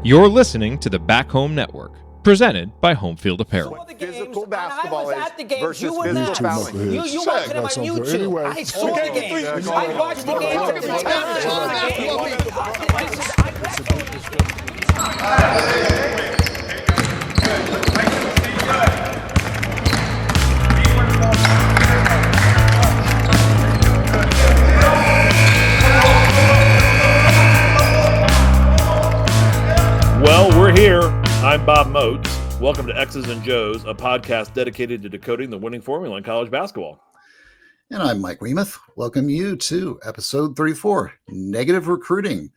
You're listening to the Back Home Network, presented by Home Field Apparel. Physical basketball I was at the games. versus You were physical not. fouling. You watched it on YouTube. Anyway, I saw the game. I watched the Well, we're here. I'm Bob Moats. Welcome to X's and Joe's, a podcast dedicated to decoding the winning formula in college basketball. And I'm Mike Wiemuth. Welcome you to episode 34, Negative Recruiting.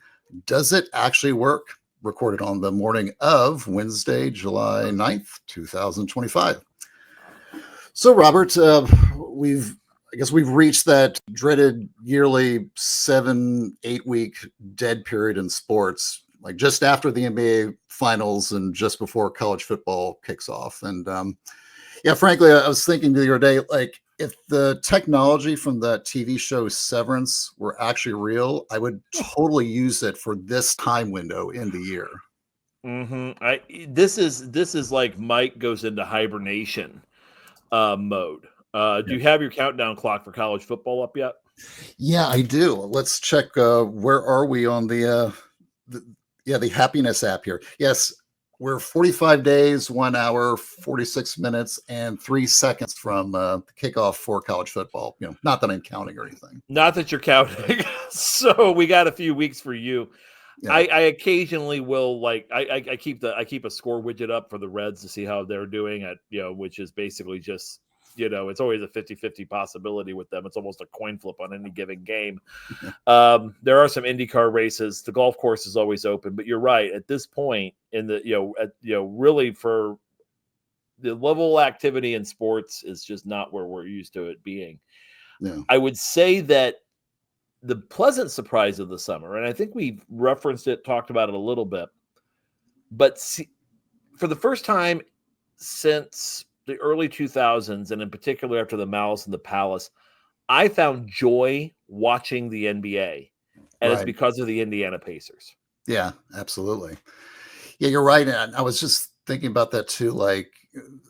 Does it actually work? Recorded on the morning of Wednesday, July 9th, 2025. So, Robert, we've reached that dreaded yearly 7-8 week dead period in sports, like just after the NBA finals and just before college football kicks off. And frankly, I was thinking the other day, like if the technology from that TV show Severance were actually real, I would totally use it for this time window in the year. This is like Mike goes into hibernation mode. Do you have your countdown clock for college football up yet? Yeah, I do. Let's check. Where are we on the happiness app here? Yes, we're 45 days, 1 hour, 46 minutes, and 3 seconds from the kickoff for college football. Not that I'm counting or anything. Not that you're counting. So we got a few weeks for you. Yeah. I occasionally will I keep a score widget up for the Reds to see how they're doing at which is basically just it's always a 50-50 possibility with them. It's almost a coin flip on any given game. There are some IndyCar races. The golf course is always open, but you're right. At this point in the really for the level of activity in sports is just not where we're used to it being. Yeah. I would say that the pleasant surprise of the summer, and I think we've referenced it, talked about it a little bit, but for the first time since the early 2000s, and in particular after the Malice in the Palace, I found joy watching the NBA, and it's because of the Indiana Pacers. Yeah, absolutely. Yeah, you're right. And I was just thinking about that too. Like,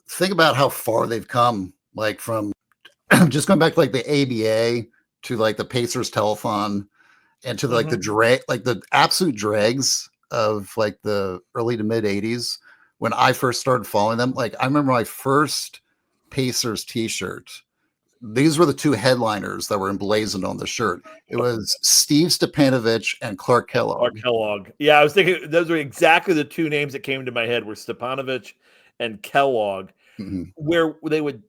think about how far they've come, like from just going back to like the ABA to like the Pacers telethon and to like the absolute dregs of like the early to mid 80s. When I first started following them, like I remember my first Pacers t-shirt. These were the two headliners that were emblazoned on the shirt. It was Steve Stepanovich and Clark Kellogg. Yeah, I was thinking those were exactly the two names that came to my head were Stepanovich and Kellogg, where they would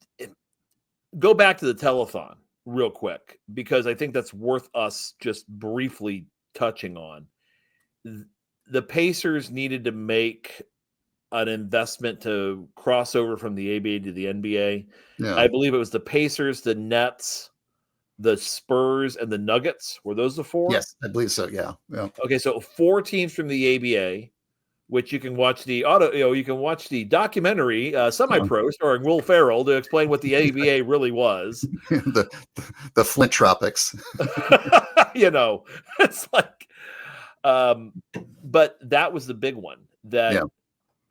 go back to the telethon real quick, because I think that's worth us just briefly touching on. The Pacers needed to make an investment to cross over from the ABA to the NBA. Yeah. I believe it was the Pacers, the Nets, the Spurs, and the Nuggets. Were those the four? Yes, I believe so. Yeah. Okay, so 4 teams from the ABA, which you can watch the documentary Semi-Pro starring Will Ferrell to explain what the ABA really was. the Flint Tropics. It's like, but that was the big one that. Yeah.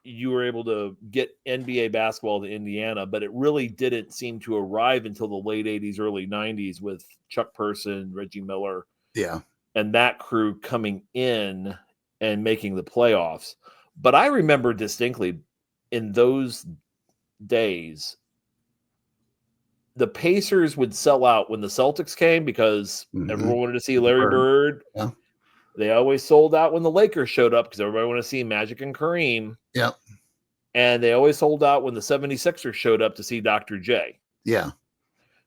You were able to get NBA basketball to Indiana, but it really didn't seem to arrive until the late 80s, early 90s with Chuck Person, Reggie Miller, and that crew coming in and making the playoffs. But I remember distinctly in those days, the Pacers would sell out when the Celtics came because everyone wanted to see Larry Bird. Yeah. They always sold out when the Lakers showed up because everybody wanted to see Magic and Kareem. Yeah. And they always sold out when the 76ers showed up to see Dr. J. Yeah.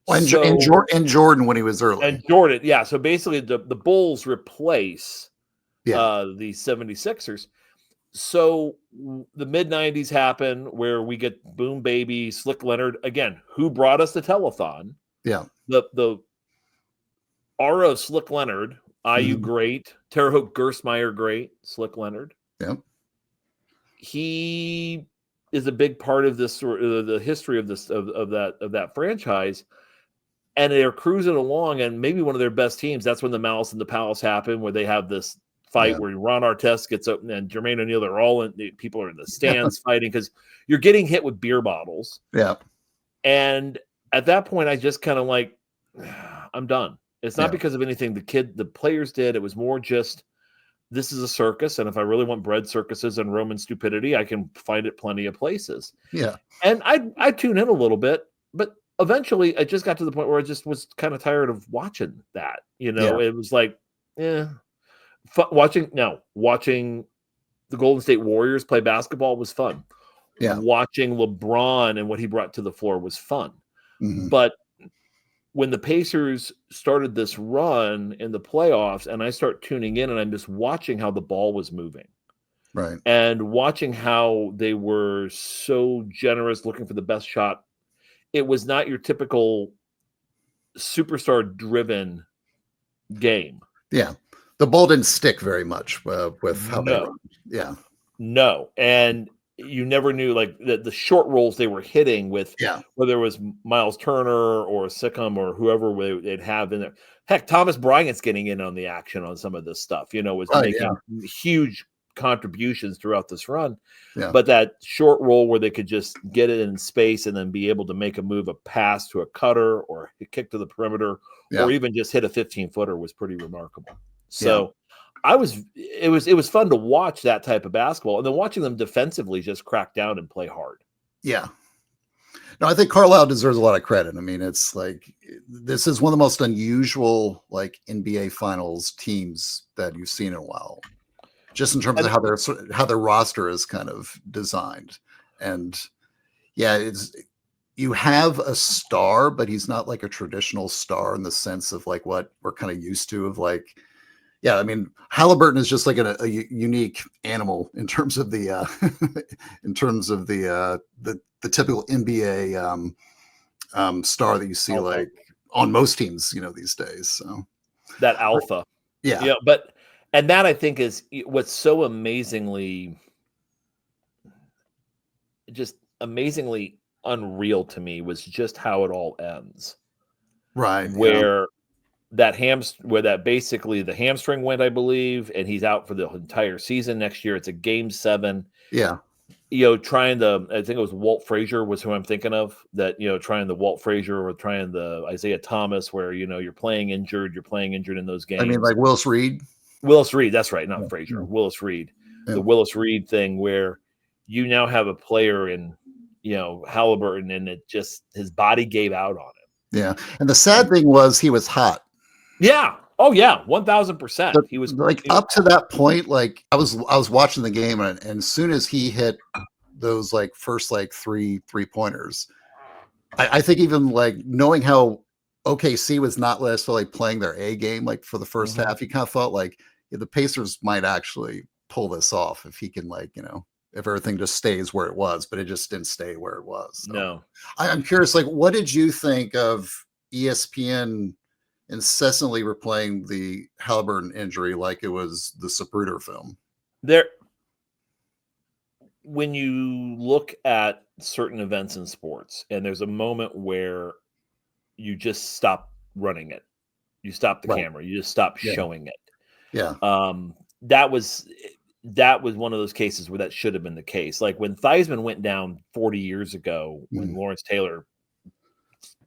And Jordan when he was early. And Jordan, yeah. So basically the Bulls replace the 76ers. So the mid-90s happen where we get Boom Baby, Slick Leonard. Again, who brought us the telethon? Yeah. The aura of Slick Leonard, IU great, Terre Haute Gersmeyer great, Slick Leonard. Yeah. He is a big part of this, the history of this of that franchise, and they're cruising along. And maybe one of their best teams. That's when the Malice in the Palace happened, where they have this fight where Ron Artest gets up and Jermaine O'Neal. They're all people are in the stands fighting because you're getting hit with beer bottles. Yeah. And at that point, I just kind of like, I'm done. It's not because of anything the players did. It was more just, this is a circus. And if I really want bread circuses and Roman stupidity, I can find it plenty of places. Yeah. And I tune in a little bit, but eventually I just got to the point where I just was kind of tired of watching that. It was like, watching the Golden State Warriors play basketball was fun. Yeah. Watching LeBron and what he brought to the floor was fun. Mm-hmm. But when the Pacers started this run in the playoffs and I start tuning in and I'm just watching how the ball was moving. Right. And watching how they were so generous looking for the best shot. It was not your typical superstar driven game. Yeah. The ball didn't stick very much with how they run. Yeah. No. And you never knew like the short rolls they were hitting with whether it was Miles Turner or Sikkim or whoever they'd have in there. Heck, Thomas Bryant's getting in on the action on some of this stuff, was making huge contributions throughout this run. Yeah. But that short roll where they could just get it in space and then be able to make a move, a pass to a cutter or a kick to the perimeter or even just hit a 15-footer was pretty remarkable. So it was fun to watch that type of basketball and then watching them defensively just crack down and play hard. Yeah. No, I think Carlisle deserves a lot of credit. I mean, it's like, this is one of the most unusual like NBA finals teams that you've seen in a while, just in terms of how their roster is kind of designed. And you have a star, but he's not like a traditional star in the sense of like what we're kind of used to of like, I mean, Haliburton is just like a unique animal in terms of the the typical NBA star that you see like on most teams, these days. So that alpha, and that I think is what's so amazingly unreal to me was just how it all ends, right? Where that basically the hamstring went, I believe, and he's out for the entire season next year. It's a game 7. Yeah. I think it was Walt Frazier was who I'm thinking of that, trying the Walt Frazier or trying the Isaiah Thomas where, you're playing injured in those games. I mean, like Willis Reed. That's right. Not Frazier, Willis Reed. Yeah. The Willis Reed thing where you now have a player in, Haliburton and it just, his body gave out on him. Yeah. And the sad thing was he was hot. Yeah. Oh yeah. 1000%. He was like up to that point. Like I was watching the game and as soon as he hit those like first like three pointers, I think even like knowing how OKC was not necessarily playing their A game, like for the first half, you kind of thought like the Pacers might actually pull this off if he can like, if everything just stays where it was, but it just didn't stay where it was. So no. I'm curious, like, what did you think of ESPN incessantly replaying the Haliburton injury like it was the Zapruder film? When you look at certain events in sports and there's a moment where you just stop running it, you stop the camera, you just stop showing it. Yeah. That was one of those cases where that should have been the case. Like when Theismann went down 40 years ago, when Lawrence Taylor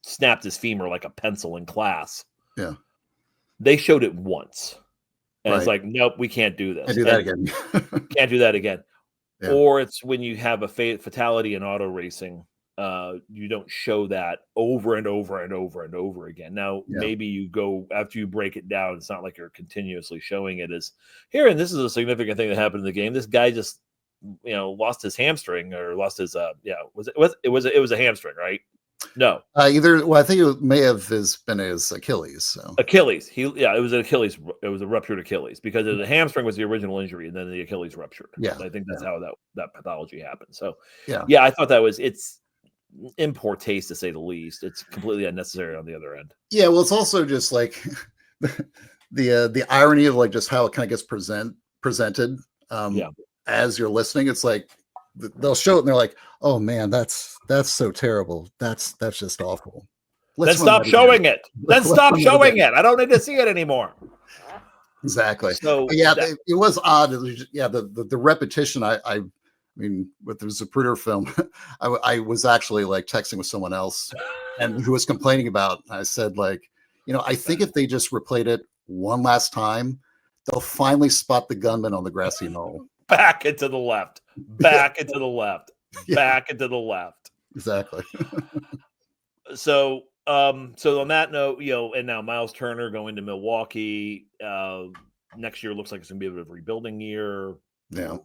snapped his femur like a pencil in class. Yeah. They showed it once. And it's like, nope, we can't do this. Can't do that again. Can't do that again. Yeah. Or it's when you have a fatality in auto racing. You don't show that over and over and over and over again. Now, maybe you go after you break it down. It's not like you're continuously showing it as here. And this is a significant thing that happened in the game. This guy just, lost his hamstring or lost his, it was a hamstring, right? No. I think it may have been his Achilles. So. Achilles. It was an Achilles. It was a ruptured Achilles because the hamstring was the original injury, and then the Achilles ruptured. Yeah. So I think that's how that pathology happened. So yeah, I thought it's in poor taste to say the least. It's completely unnecessary on the other end. Yeah. Well, it's also just like the irony of like just how it kind of gets presented. As you're listening, it's like they'll show it and they're like, oh man, that's so terrible. That's just awful. Then stop showing it. Then stop showing it. I don't need to see it anymore. Exactly. So But yeah, it was odd. It was the repetition. I mean, with the Zapruder film, I was actually like texting with someone else, and who was complaining about. I said like, I think if they just replayed it one last time, they'll finally spot the gunman on the grassy knoll. back into the left, back into the left, back into the left. Exactly. So on that note, and now Miles Turner going to Milwaukee. Next year looks like it's gonna be a bit of a rebuilding year,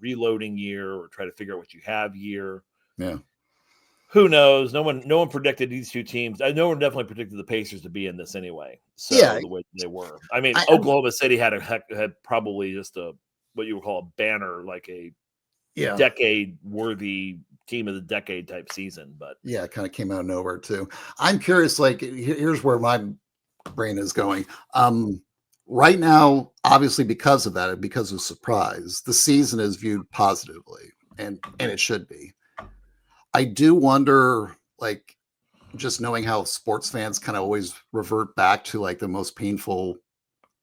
reloading year, or try to figure out what you have year. Yeah. Who knows? No one predicted these two teams. No one definitely predicted the Pacers to be in this anyway. So the way they were. I mean, Oklahoma City had probably just what you would call a banner, like a decade worthy team of the decade type season. But yeah, it kind of came out of nowhere too. I'm curious, like here's where my brain is going. Right now, obviously because of that, and because of surprise, the season is viewed positively, and it should be. I do wonder, like, just knowing how sports fans kind of always revert back to like the most painful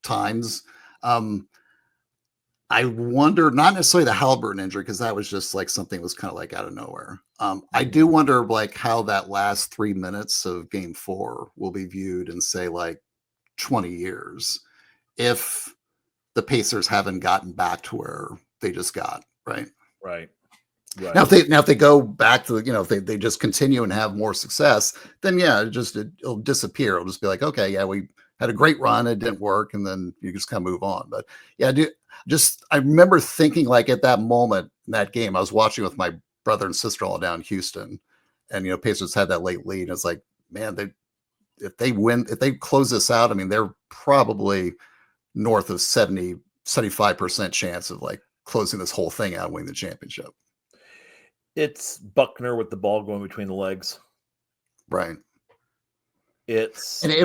times. I wonder, not necessarily the Haliburton injury, because that was just like something was kind of like out of nowhere. I do wonder like how that last 3 minutes of game 4 will be viewed in say like 20 years if the Pacers haven't gotten back to where they just got, right? Right. Now if they go back to if they just continue and have more success, then it'll disappear. It'll just be like, okay, yeah, we had a great run, it didn't work, and then you just kind of move on. But yeah, I remember thinking like at that moment in that game, I was watching with my brother and sister-in-law down in Houston, and Pacers had that late lead. And it's like, man, if they close this out, I mean, they're probably north of 75% chance of like closing this whole thing out and winning the championship. It's Buckner with the ball going between the legs. Right. It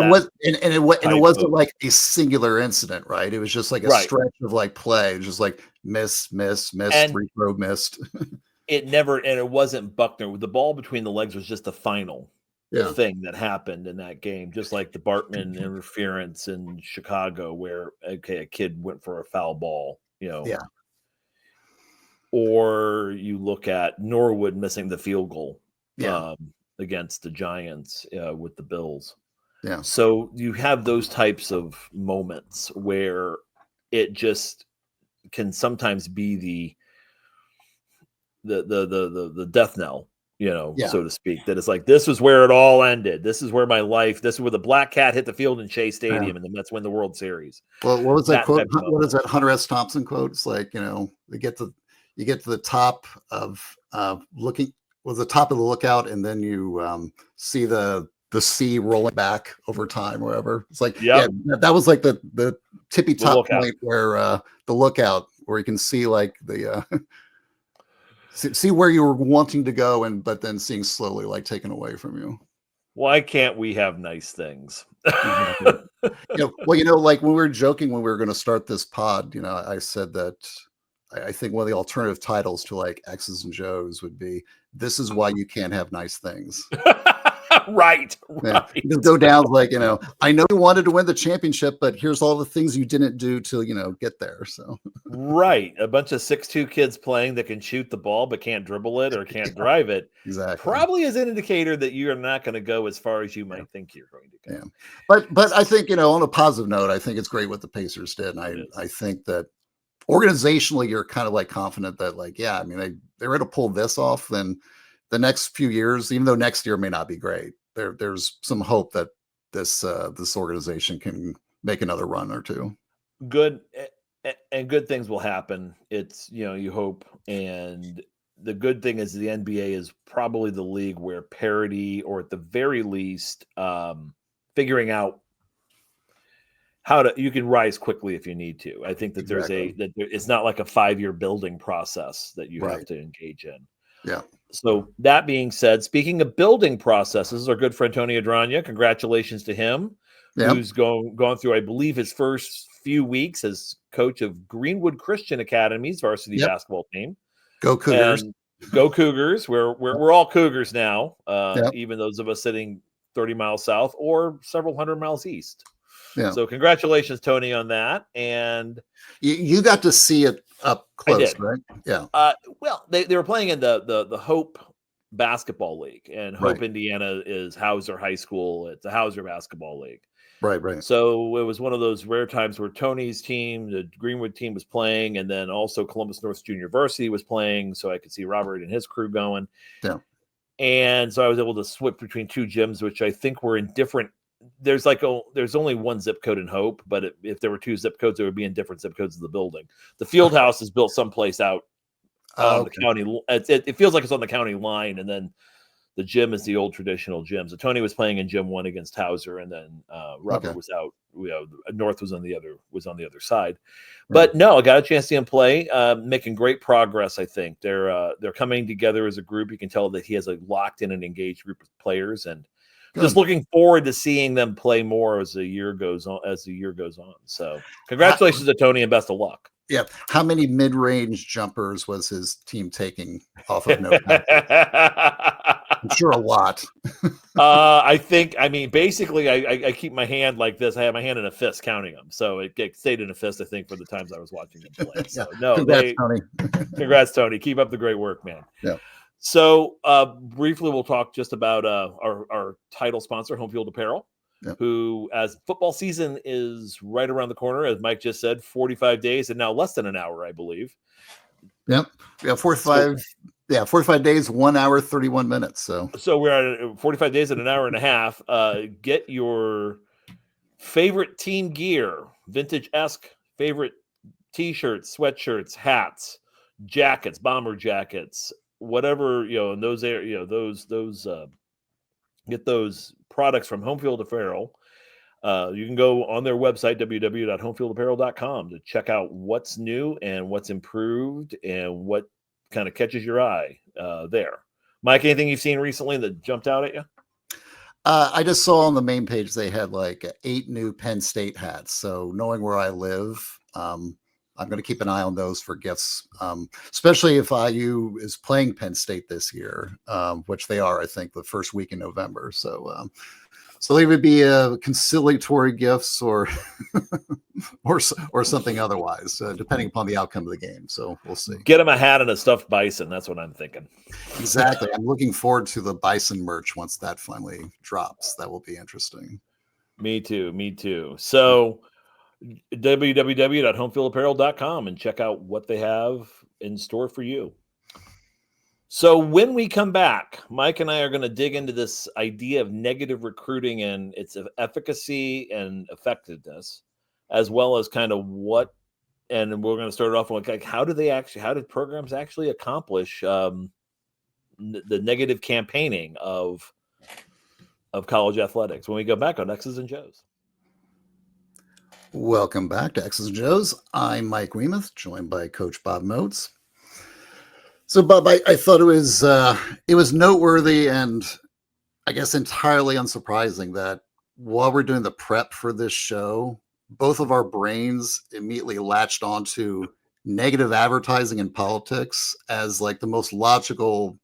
wasn't like a singular incident, right? It was just like a stretch of like play, just like miss, free throw, missed. It wasn't Buckner. The ball between the legs was just the final thing that happened in that game, just like the Bartman interference in Chicago, where a kid went for a foul ball, Or you look at Norwood missing the field goal against the Giants with the Bills. Yeah. So you have those types of moments where it just can sometimes be the death knell, so to speak. That it's like, this is where it all ended. This is where my life. This is where the Black Cat hit the field in Shea Stadium, and the Mets win the World Series. Well, what was that quote? What is that Hunter S. Thompson quote? It's like you get to the top of looking. Was the top of the lookout, and then you see the sea rolling back over time, or whatever. It's like, that was like the tippy top point where the lookout, where you can see like the see where you were wanting to go, but then seeing slowly like taken away from you. Why can't we have nice things? Exactly. Like when we were joking when we were going to start this pod, I said that I think one of the alternative titles to like X's and Joe's would be, "This is why you can't have nice things." Right. You just go down like, I know you wanted to win the championship, but here's all the things you didn't do to, get there. So right. A bunch of 6'2" kids playing that can shoot the ball but can't dribble it or can't drive it. Exactly. Probably is an indicator that you are not going to go as far as you might think you're going to go. Yeah. But I think, on a positive note, I think it's great what the Pacers did. And I think that organizationally, you're kind of like confident that like, they were able to pull this off. Then the next few years, even though next year may not be great, there's some hope that this organization can make another run or two. Good things will happen. It's, you hope. And the good thing is the NBA is probably the league where parity, or at the very least, figuring out you can rise quickly if you need to. I think that it's not like a 5-year building process that you have to engage in. Yeah. So that being said, speaking of building processes, our good friend Tony Adranya, congratulations to him, who's gone through, I believe, his first few weeks as coach of Greenwood Christian Academy's varsity basketball team. Go Cougars! And go Cougars! We're all Cougars now, even those of us sitting 30 miles south or several hundred miles east. Yeah. So congratulations, Tony, on that. And you got to see it up close, did. right? Yeah. Well, they were playing in the Hope basketball league, and Hope, Right. Indiana is Hauser High School. It's a Hauser basketball league. Right. So it was one of those rare times where Tony's team, the Greenwood team, was playing, and then also Columbus North Junior Varsity was playing. So I could see Robert and his crew going. Yeah. And so I was able to switch between two gyms, which I think were in different. There's only one zip code in Hope, but if there were two zip codes, it would be in different zip codes of the building. The field house is built someplace out on the county. It feels like it's on the county line, and then the gym is the old traditional gym. So Tony was playing in gym 1 against Hauser, and then Robert was out. North was on the other side. But no, I got a chance to see him play, making great progress. I think they're coming together as a group. You can tell that he has a locked in and engaged group of players, and just looking forward to seeing them play more as the year goes on. So congratulations to Tony and best of luck. Yeah. How many mid-range jumpers was his team taking off of no? I'm sure a lot. Basically, I keep my hand like this. I have my hand in a fist counting them. So it stayed in a fist, I think, for the times I was watching them play. So Tony. Congrats, Tony. Keep up the great work, man. Yeah. So briefly, we'll talk just about our title sponsor, Home Field Apparel, who, as football season is right around the corner, as Mike just said, 45 days and now less than an hour, I believe. Yep. Yeah, 45 days, 1 hour, 31 minutes. So we're at 45 days and an hour and a half. Get your favorite team gear, vintage-esque favorite t-shirts, sweatshirts, hats, jackets, bomber jackets, whatever, in those areas, get those products from Home Field Apparel. You can go on their website, www.homefieldapparel.com, to check out what's new and what's improved and what kind of catches your eye there. Mike, anything you've seen recently that jumped out at you? I just saw on the main page they had like 8 new Penn State hats. So knowing where I live, I'm going to keep an eye on those for gifts, especially if IU is playing Penn State this year, which they are, I think, the first week in November. So they would be conciliatory gifts or something otherwise, depending upon the outcome of the game. So we'll see. Get him a hat and a stuffed bison. That's what I'm thinking. Exactly. I'm looking forward to the bison merch once that finally drops. That will be interesting. Me too. So www.homefieldapparel.com and check out what they have in store for you. So when we come back, Mike and I are going to dig into this idea of negative recruiting and its efficacy and effectiveness, as well as kind of what, and we're going to start off with like, how did programs actually accomplish the negative campaigning of college athletics when we go back on X's and Joe's. Welcome back to X's and Joe's. I'm Mike Wiemuth, joined by Coach Bob Moats. So, Bob, I thought it was noteworthy and I guess entirely unsurprising that while we're doing the prep for this show, both of our brains immediately latched onto negative advertising in politics as like the most logical,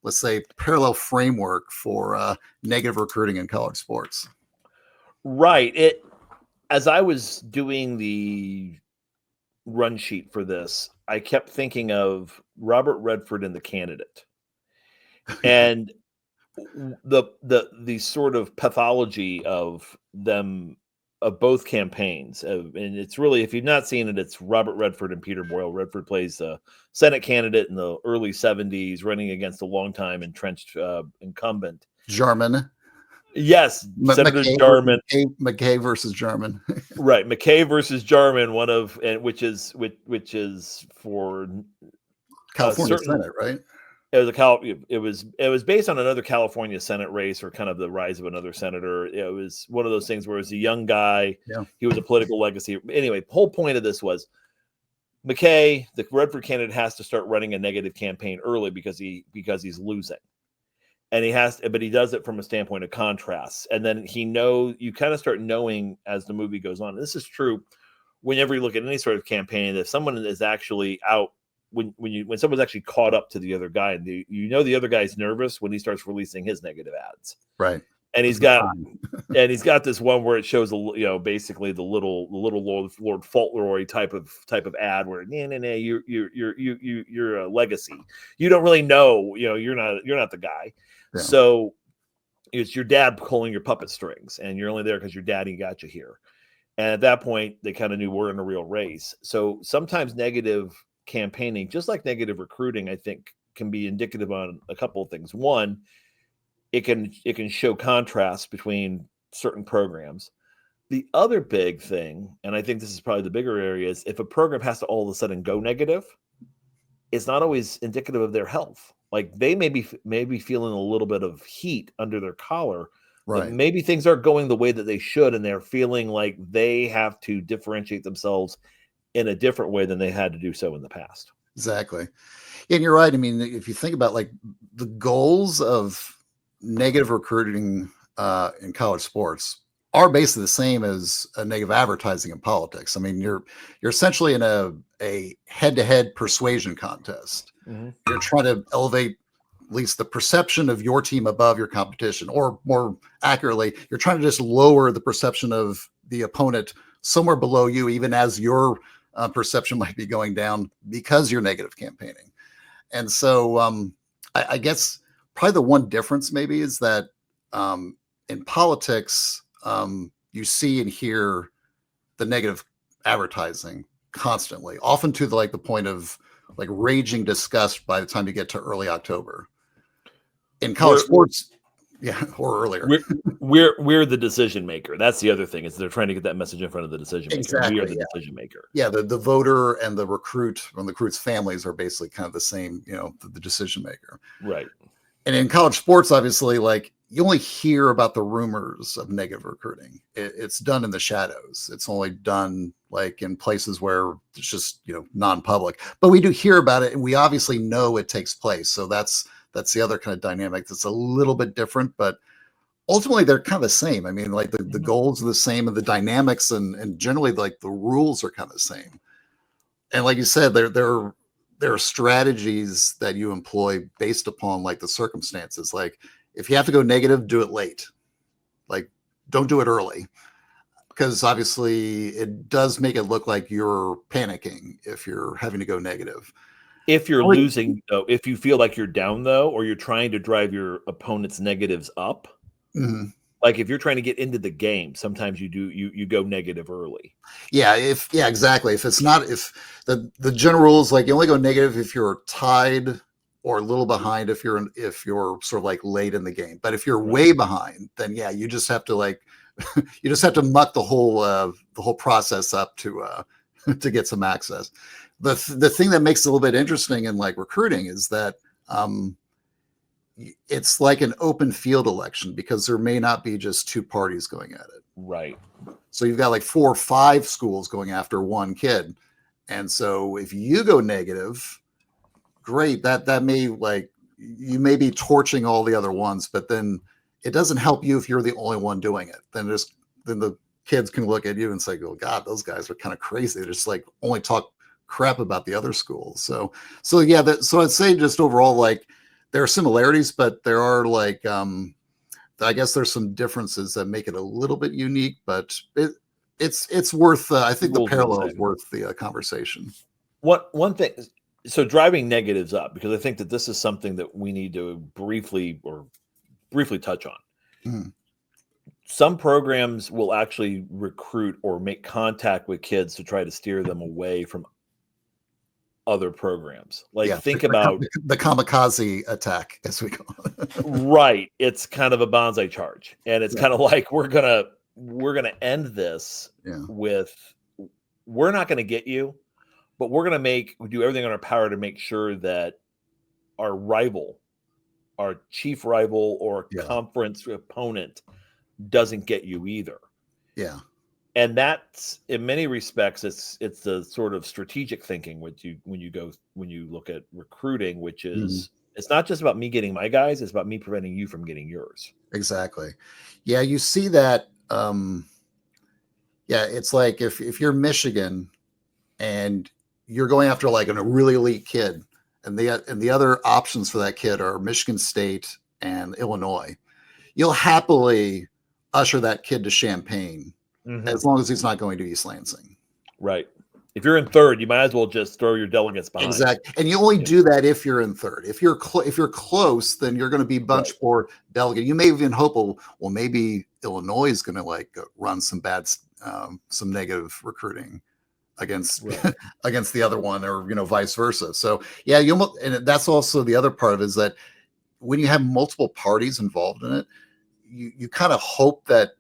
let's say, parallel framework for negative recruiting in college sports. Right. As I was doing the run sheet for this, I kept thinking of Robert Redford and The Candidate, and the sort of pathology of them, of both campaigns. And it's really, if you've not seen it, it's Robert Redford and Peter Boyle. Redford plays a Senate candidate in the early 70s, running against a longtime entrenched incumbent. Jarman. Yes, Senator Jarman. McKay versus Jarman. Right, McKay versus Jarman, which is for California Senate, right? It was based on another California Senate race, or kind of the rise of another senator. It was one of those things where it was a young guy. Yeah. He was a political legacy. Anyway, the whole point of this was McKay, the Redford candidate, has to start running a negative campaign early because he's losing. And but he does it from a standpoint of contrast. And then you kind of start knowing as the movie goes on. And this is true whenever you look at any sort of campaign, if someone is actually out, when someone's actually caught up to the other guy, and the other guy's nervous when he starts releasing his negative ads. Right. and he's got this one where it shows basically the little Lord Fauntleroy type of ad where you're a legacy. You don't really know, you're not the guy. Yeah. So it's your dad pulling your puppet strings, and you're only there because your daddy got you here. And at that point, they kind of knew we're in a real race. So sometimes negative campaigning, just like negative recruiting, I think can be indicative on a couple of things. One, it can show contrast between certain programs. The other big thing, and I think this is probably the bigger area, is if a program has to all of a sudden go negative, it's not always indicative of their health. Like they may be feeling a little bit of heat under their collar. Right. Maybe things aren't going the way that they should, and they're feeling like they have to differentiate themselves in a different way than they had to do so in the past. Exactly. And you're right. I mean, if you think about like the goals of negative recruiting in college sports are basically the same as a negative advertising in politics. I mean, you're essentially in a head-to-head persuasion contest. Mm-hmm. You're trying to elevate at least the perception of your team above your competition, or more accurately, you're trying to just lower the perception of the opponent somewhere below you, even as your perception might be going down because you're negative campaigning. And so I guess probably the one difference maybe is that in politics, you see and hear the negative advertising constantly, often to the point of like raging disgust by the time you get to early October. In college sports, yeah, or earlier. We're the decision maker. That's the other thing, is they're trying to get that message in front of the decision maker. Exactly, we are the decision maker. Yeah, the voter and the recruit, and the recruit's families are basically kind of the same, the decision maker. Right. And in college sports, obviously, like you only hear about the rumors of negative recruiting. It's done in the shadows. It's only done like in places where it's just, non-public. But we do hear about it, and we obviously know it takes place. So that's the other kind of dynamic that's a little bit different, but ultimately they're kind of the same. I mean, like the goals are the same, and the dynamics and generally like the rules are kind of the same. And like you said, there are strategies that you employ based upon like the circumstances. Like if you have to go negative, do it late. Like don't do it early, because obviously it does make it look like you're panicking if you're having to go negative. If you're losing, though, if you feel like you're down, though, or you're trying to drive your opponent's negatives up, mm-hmm. Like if you're trying to get into the game, sometimes you go negative early. Yeah, exactly. If it's not, if the general rule is like you only go negative if you're tied or a little behind, if you're sort of like late in the game. But if you're way behind, then yeah, you just have to muck the whole process up to get some access. The thing that makes it a little bit interesting in like recruiting is that it's like an open field election, because there may not be just two parties going at it. Right. So you've got like 4 or 5 schools going after one kid. And so if you go negative, great, that may like, you may be torching all the other ones, but then it doesn't help you if you're the only one doing it. Then the kids can look at you and say, oh God, those guys are kind of crazy. They just like only talk crap about the other schools. So yeah, so I'd say just overall, like there are similarities, but there are like, I guess there's some differences that make it a little bit unique, but it's worth, I think the parallel is worth the conversation. One thing, so driving negatives up, because I think that this is something that we need to briefly touch on. Mm. Some programs will actually recruit or make contact with kids to try to steer them away from other programs. Like think about the kamikaze attack, as we call it. Right. It's kind of a bonsai charge. And it's kind of like, we're gonna end this with, we're not gonna get you, but we're gonna do everything in our power to make sure that our rival, our chief rival or conference opponent doesn't get you either. Yeah. And that's, in many respects, it's the sort of strategic thinking when you look at recruiting, which is it's not just about me getting my guys, it's about me preventing you from getting yours. Exactly. Yeah, you see that. It's like if you're Michigan and you're going after like a really elite kid, and the other options for that kid are Michigan State and Illinois. you'll happily usher that kid to champagne Mhm. as long as he's not going to East Lansing. Right. If you're in third, you might as well just throw your delegates behind. Exactly. And you only do that if you're in third. If you're close, then you're going to be much more delegate. You may even hope, well, maybe Illinois is going to like run some some negative recruiting against against the other one, or vice versa. So yeah, and that's also the other part of it, is that when you have multiple parties involved in it, you kind of hope that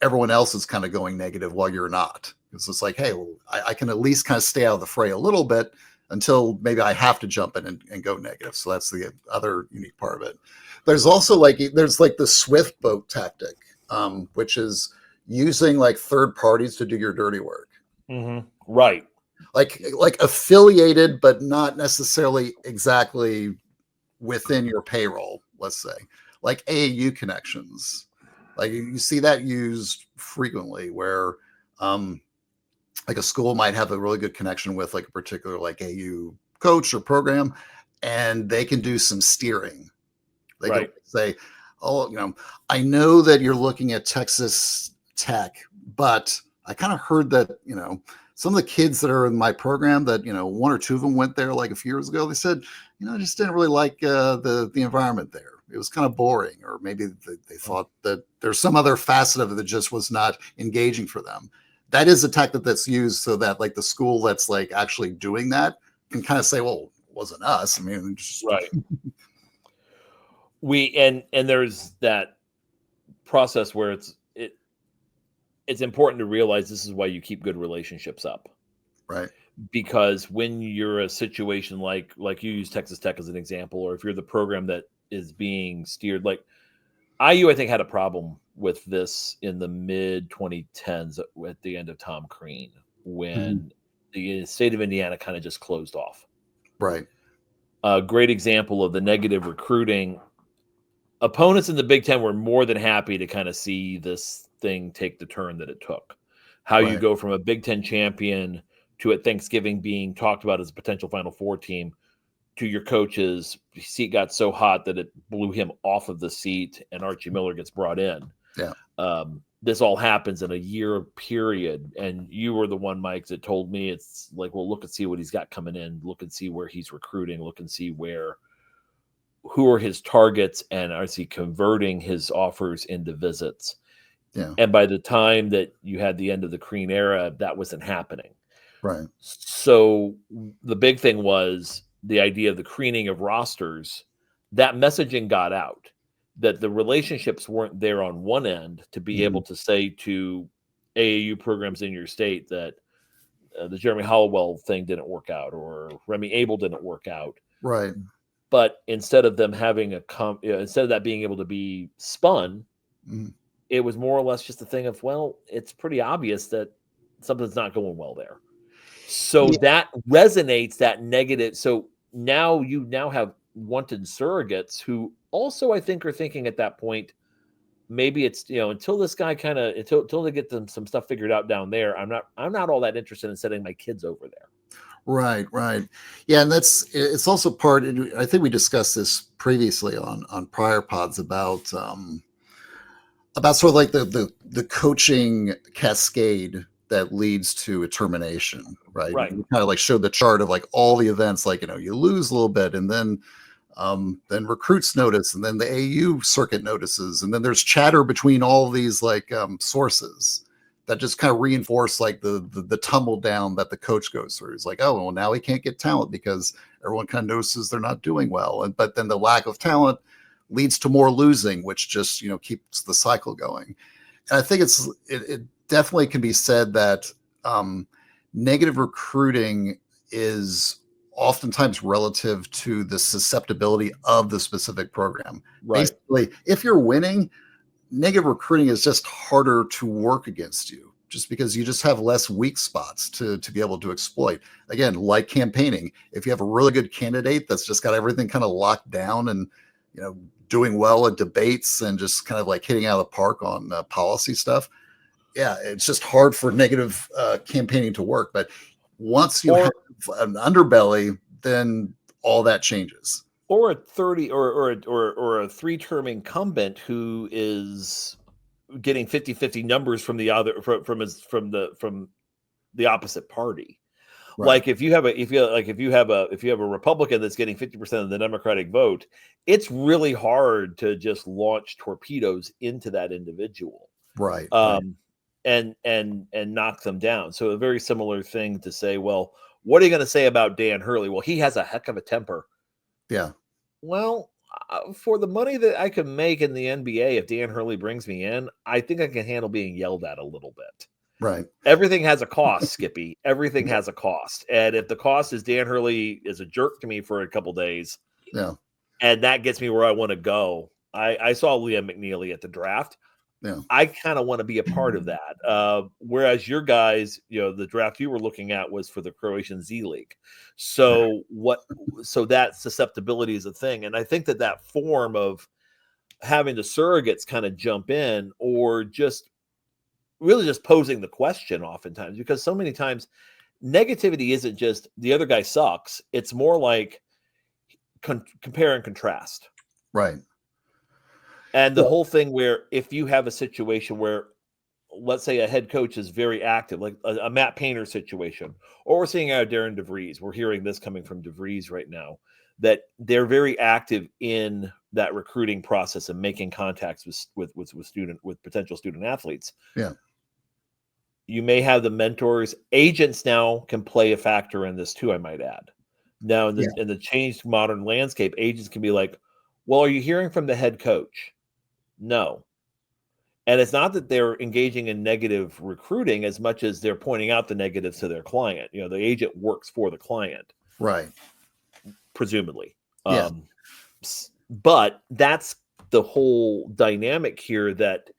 everyone else is kind of going negative while you're not. Because it's like, hey, well, I can at least kind of stay out of the fray a little bit until maybe I have to jump in and go negative. So that's the other unique part of it. There's also there's the swift boat tactic, which is using like third parties to do your dirty work. Mm-hmm. Right. Like affiliated, but not necessarily exactly within your payroll, let's say, like AAU connections. Like you see that used frequently where, like a school might have a really good connection with like a particular like AU coach or program, and they can do some steering. They can say, oh, I know that you're looking at Texas Tech, but I kind of heard that, some of the kids that are in my program that, one or two of them went there like a few years ago. They said, I just didn't really like the environment there. It was kind of boring, or maybe they thought that there's some other facet of it that just was not engaging for them. That is a tactic that's used so that like the school that's like actually doing that can kind of say, well, it wasn't us. I mean, just... right. And there's that process where it's important to realize this is why you keep good relationships up. Right. Because when you're a situation like you use Texas Tech as an example, or if you're the program that is being steered, like IU, I think had a problem with this in the mid 2010s at the end of Tom Crean, when the state of Indiana kind of just closed off. Right. A great example of the negative recruiting. Opponents in the Big Ten were more than happy to kind of see this thing take the turn that it took. How you go from a Big Ten champion to at Thanksgiving being talked about as a potential Final Four team, to your coach's seat got so hot that it blew him off of the seat, and Archie Miller gets brought in. Yeah. This all happens in a year period. And you were the one, Mike, that told me it's like, well, look and see what he's got coming in. Look and see where he's recruiting. Look and see who are his targets, and is he converting his offers into visits? Yeah. And by the time that you had the end of the Crean era, that wasn't happening. Right. So the big thing was the idea of the Creaning of rosters. That messaging got out, that the relationships weren't there on one end to be able to say to AAU programs in your state that the Jeremy Hollowell thing didn't work out, or Remy Abel didn't work out. Right. But instead of them having instead of that being able to be spun, it was more or less just a thing of, well, it's pretty obvious that something's not going well there. So that resonates, that negative. So now you have wanted surrogates who also, I think, are thinking at that point, maybe it's, until this guy until they get some stuff figured out down there, I'm not all that interested in sending my kids over there. Right. Yeah. And it's also part, and I think we discussed this previously on prior pods about sort of like the coaching cascade that leads to a termination, right? We kind of like showed the chart of like all the events, like, you lose a little bit, and then recruits notice, and then the AU circuit notices, and then there's chatter between all these like sources that just kind of reinforce like the tumble down that the coach goes through. It's like, oh, well, now he can't get talent because everyone kind of notices they're not doing well. But then the lack of talent leads to more losing, which just, keeps the cycle going. And I think it definitely can be said that negative recruiting is oftentimes relative to the susceptibility of the specific program. Right. Basically, if you're winning, negative recruiting is just harder to work against you, just because you just have less weak spots to be able to exploit. Again, like campaigning, if you have a really good candidate that's just got everything kind of locked down and, doing well at debates and just kind of like hitting out of the park on policy stuff, it's just hard for negative campaigning to work. But once you have an underbelly, then all that changes. or a 30 or a 3-term incumbent who is getting 50-50 numbers from the other from the opposite party. Right. Like if you have a Republican that's getting 50% of the Democratic vote, it's really hard to just launch torpedoes into that individual. Right. And knock them down. So a very similar thing to say, well, what are you going to say about Dan Hurley? Well, he has a heck of a temper. Yeah. Well, for the money that I can make in the NBA, if Dan Hurley brings me in, I think I can handle being yelled at a little bit. Right. Everything has a cost, Skippy. Everything has a cost. And if the cost is Dan Hurley is a jerk to me for a couple days, yeah, and that gets me where I want to go. I saw Liam McNeely at the draft. Yeah. I kind of want to be a part of that. Whereas your guys, the draft you were looking at was for the Croatian Z League. So that susceptibility is a thing. And I think that form of having the surrogates kind of jump in, or just really just posing the question oftentimes, because so many times negativity isn't just the other guy sucks. It's more like compare and contrast. Right. And the whole thing where if you have a situation where, let's say, a head coach is very active, like a Matt Painter situation, or we're seeing out of Darren DeVries, we're hearing this coming from DeVries right now, that they're very active in that recruiting process and making contacts with potential student athletes. Yeah. You may have the mentors. Agents now can play a factor in this too, I might add. Now, in the changed modern landscape, agents can be like, well, are you hearing from the head coach? No. And it's not that they're engaging in negative recruiting as much as they're pointing out the negatives to their client. The agent works for the client. Right. Presumably. Yeah. But that's the whole dynamic here that,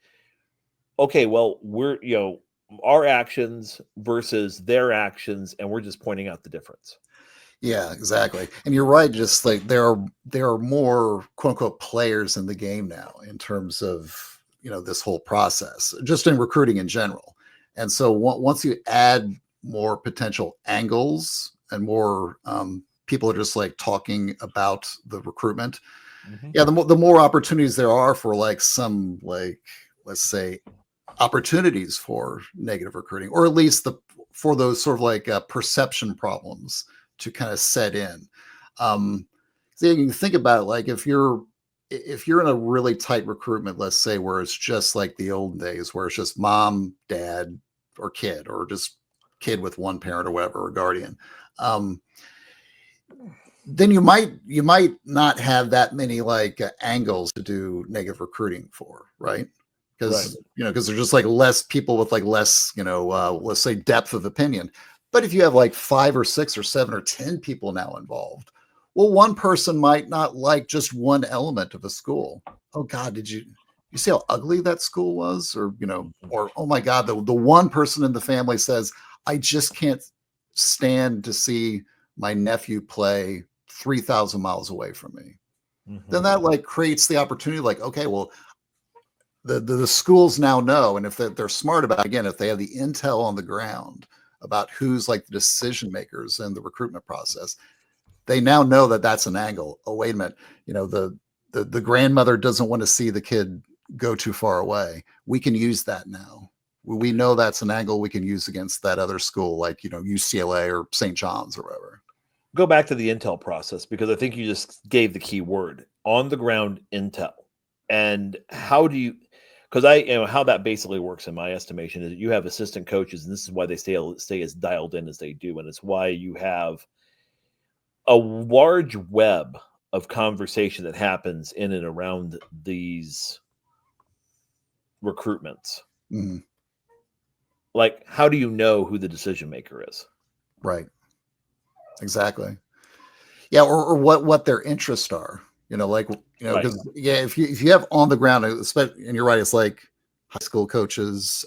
okay, well, we're, our actions versus their actions, and we're just pointing out the difference. Yeah, exactly. And you're right. Just like there are more quote unquote players in the game now in terms of, this whole process, just in recruiting in general. And so once you add more potential angles and more people are just like talking about the recruitment. Mm-hmm. Yeah. The more opportunities there are for like some, like, let's say, opportunities for negative recruiting, or at least for those sort of like perception problems to kind of set in. So you can think about it, like if you're in a really tight recruitment, let's say, where it's just like the old days, where it's just mom, dad, or kid, or just kid with one parent or whatever, or guardian, then you might not have that many like angles to do negative recruiting for, right? Because because there's just like less people with like less, let's say, depth of opinion. But if you have like 5 or 6 or 7 or 10 people now involved, well, one person might not like just one element of a school. Oh God, did you see how ugly that school was? Or, or, oh my God, the one person in the family says, I just can't stand to see my nephew play 3,000 miles away from me. Mm-hmm. Then that like creates the opportunity, like, okay, well, the schools now know, and if they're smart about it, again, if they have the intel on the ground about who's like the decision makers in the recruitment process, they now know that that's an angle. Oh, wait a minute, the grandmother doesn't want to see the kid go too far away. We can use that now. We know that's an angle we can use against that other school, like UCLA or St. John's or whatever. Go back to the intel process, because I think you just gave the key word: on the ground intel. And how do you? Because how that basically works in my estimation is you have assistant coaches, and this is why they stay as dialed in as they do, and it's why you have a large web of conversation that happens in and around these recruitments. Mm-hmm. Like, how do you know who the decision maker is? Right. Exactly. Yeah, or what their interests are. Because if you have on the ground, and you're right, it's like high school coaches,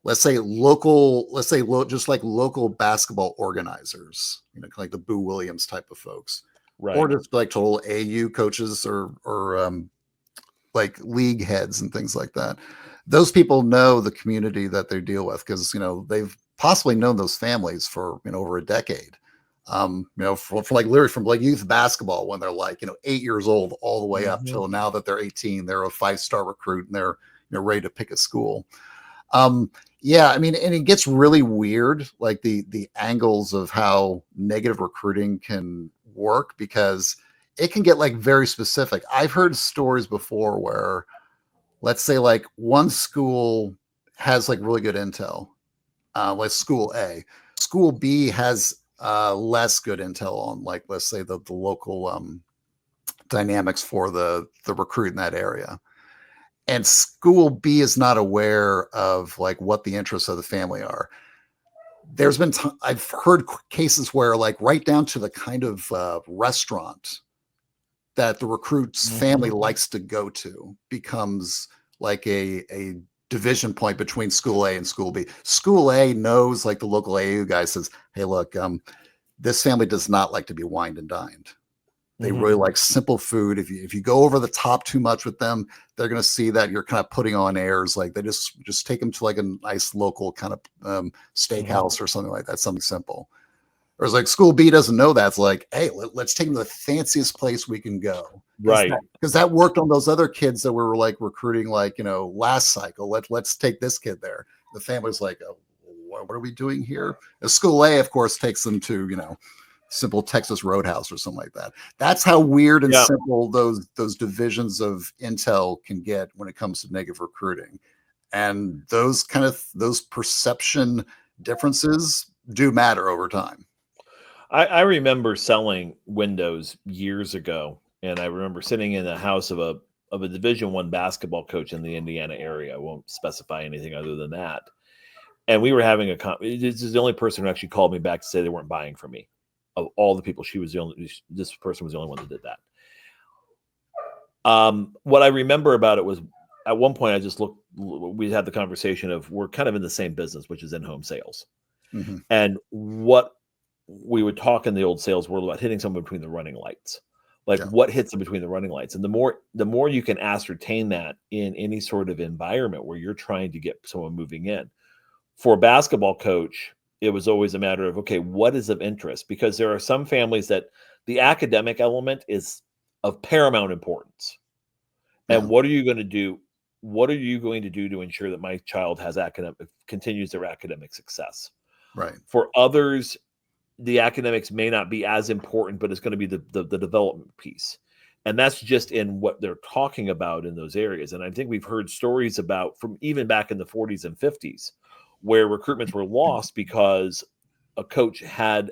let's say just like local basketball organizers, like the Boo Williams type of folks, right? Or just like total AU coaches or like league heads and things like that. Those people know the community that they deal with, because they've possibly known those families for over a decade. For like literally from like youth basketball when they're like, 8 years old all the way up Mhm. till now that they're 18, they're a 5-star recruit and they're, ready to pick a school. Yeah, I mean, and it gets really weird, like the angles of how negative recruiting can work because it can get like very specific. I've heard stories before where, let's say, like one school has like really good intel, like school A. School B has less good intel on, like, let's say the local dynamics for the recruit in that area. And school B is not aware of like what the interests of the family are. There's been I've heard cases where like right down to the kind of restaurant that the recruit's family likes to go to becomes like a division point between school A and school B. School A knows, like, the local AAU guy says, hey, look, this family does not like to be wined and dined. They really like simple food. If you go over the top too much with them, they're going to see that you're kind of putting on airs. Like, they just take them to like a nice local kind of steakhouse or something like that, something simple. Whereas like school B doesn't know that. It's like, hey, let's take them to the fanciest place we can go. Right. Because that worked on those other kids that we were like recruiting, like, last cycle. Let's take this kid there. The family's like, oh, what are we doing here? And school A, of course, takes them to, simple Texas Roadhouse or something like that. That's how weird and simple those divisions of intel can get when it comes to negative recruiting. And those perception differences do matter over time. I remember selling windows years ago, and I remember sitting in the house of a Division I basketball coach in the Indiana area. I won't specify anything other than that. And we were having this is the only person who actually called me back to say they weren't buying from me. Of all the people, this person was the only one that did that. What I remember about it was, at one point I just we had the conversation of, we're kind of in the same business, which is in-home sales. Mm-hmm. And what we would talk in the old sales world about hitting someone between the running lights, like what hits them between the running lights. And the more you can ascertain that in any sort of environment where you're trying to get someone moving in. For a basketball coach, it was always a matter of, okay, what is of interest? Because there are some families that the academic element is of paramount importance. And what are you going to do? What are you going to do to ensure that my child continues their academic success? Right. For others, the academics may not be as important, but it's going to be the development piece. And that's just in what they're talking about in those areas. And I think we've heard stories about, from even back in the 40s and 50s, where recruitments were lost because a coach had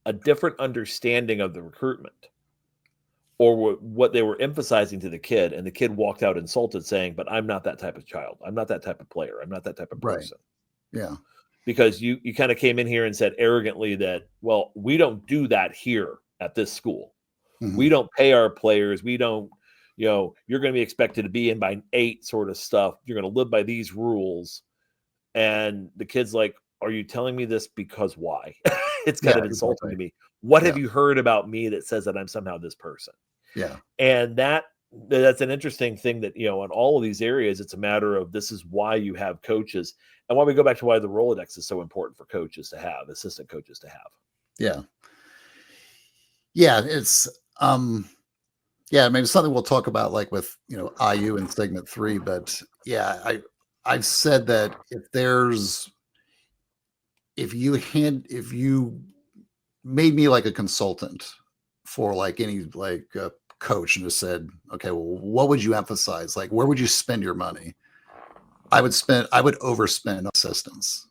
a different understanding of the recruitment or what they were emphasizing to the kid. And the kid walked out insulted, saying, but I'm not that type of child. I'm not that type of player. I'm not that type of person. Right. Yeah. Because you kind of came in here and said arrogantly that, well, we don't do that here at this school. Mm-hmm. We don't pay our players. We don't, you're going to be expected to be in by 8 sort of stuff. You're going to live by these rules. And the kid's like, are you telling me this because why? It's kind of insulting to me. What have you heard about me that says that I'm somehow this person? Yeah. And that's an interesting thing that, in all of these areas, it's a matter of, this is why you have coaches, and why we go back to why the Rolodex is so important for coaches to have, assistant coaches to have. Yeah. Yeah. It's, maybe something we'll talk about, like with, IU in segment 3, but yeah, I've said that if you made me like a consultant for like any like coach and just said, okay, well, what would you emphasize? Like, where would you spend your money? I would overspend on assistants.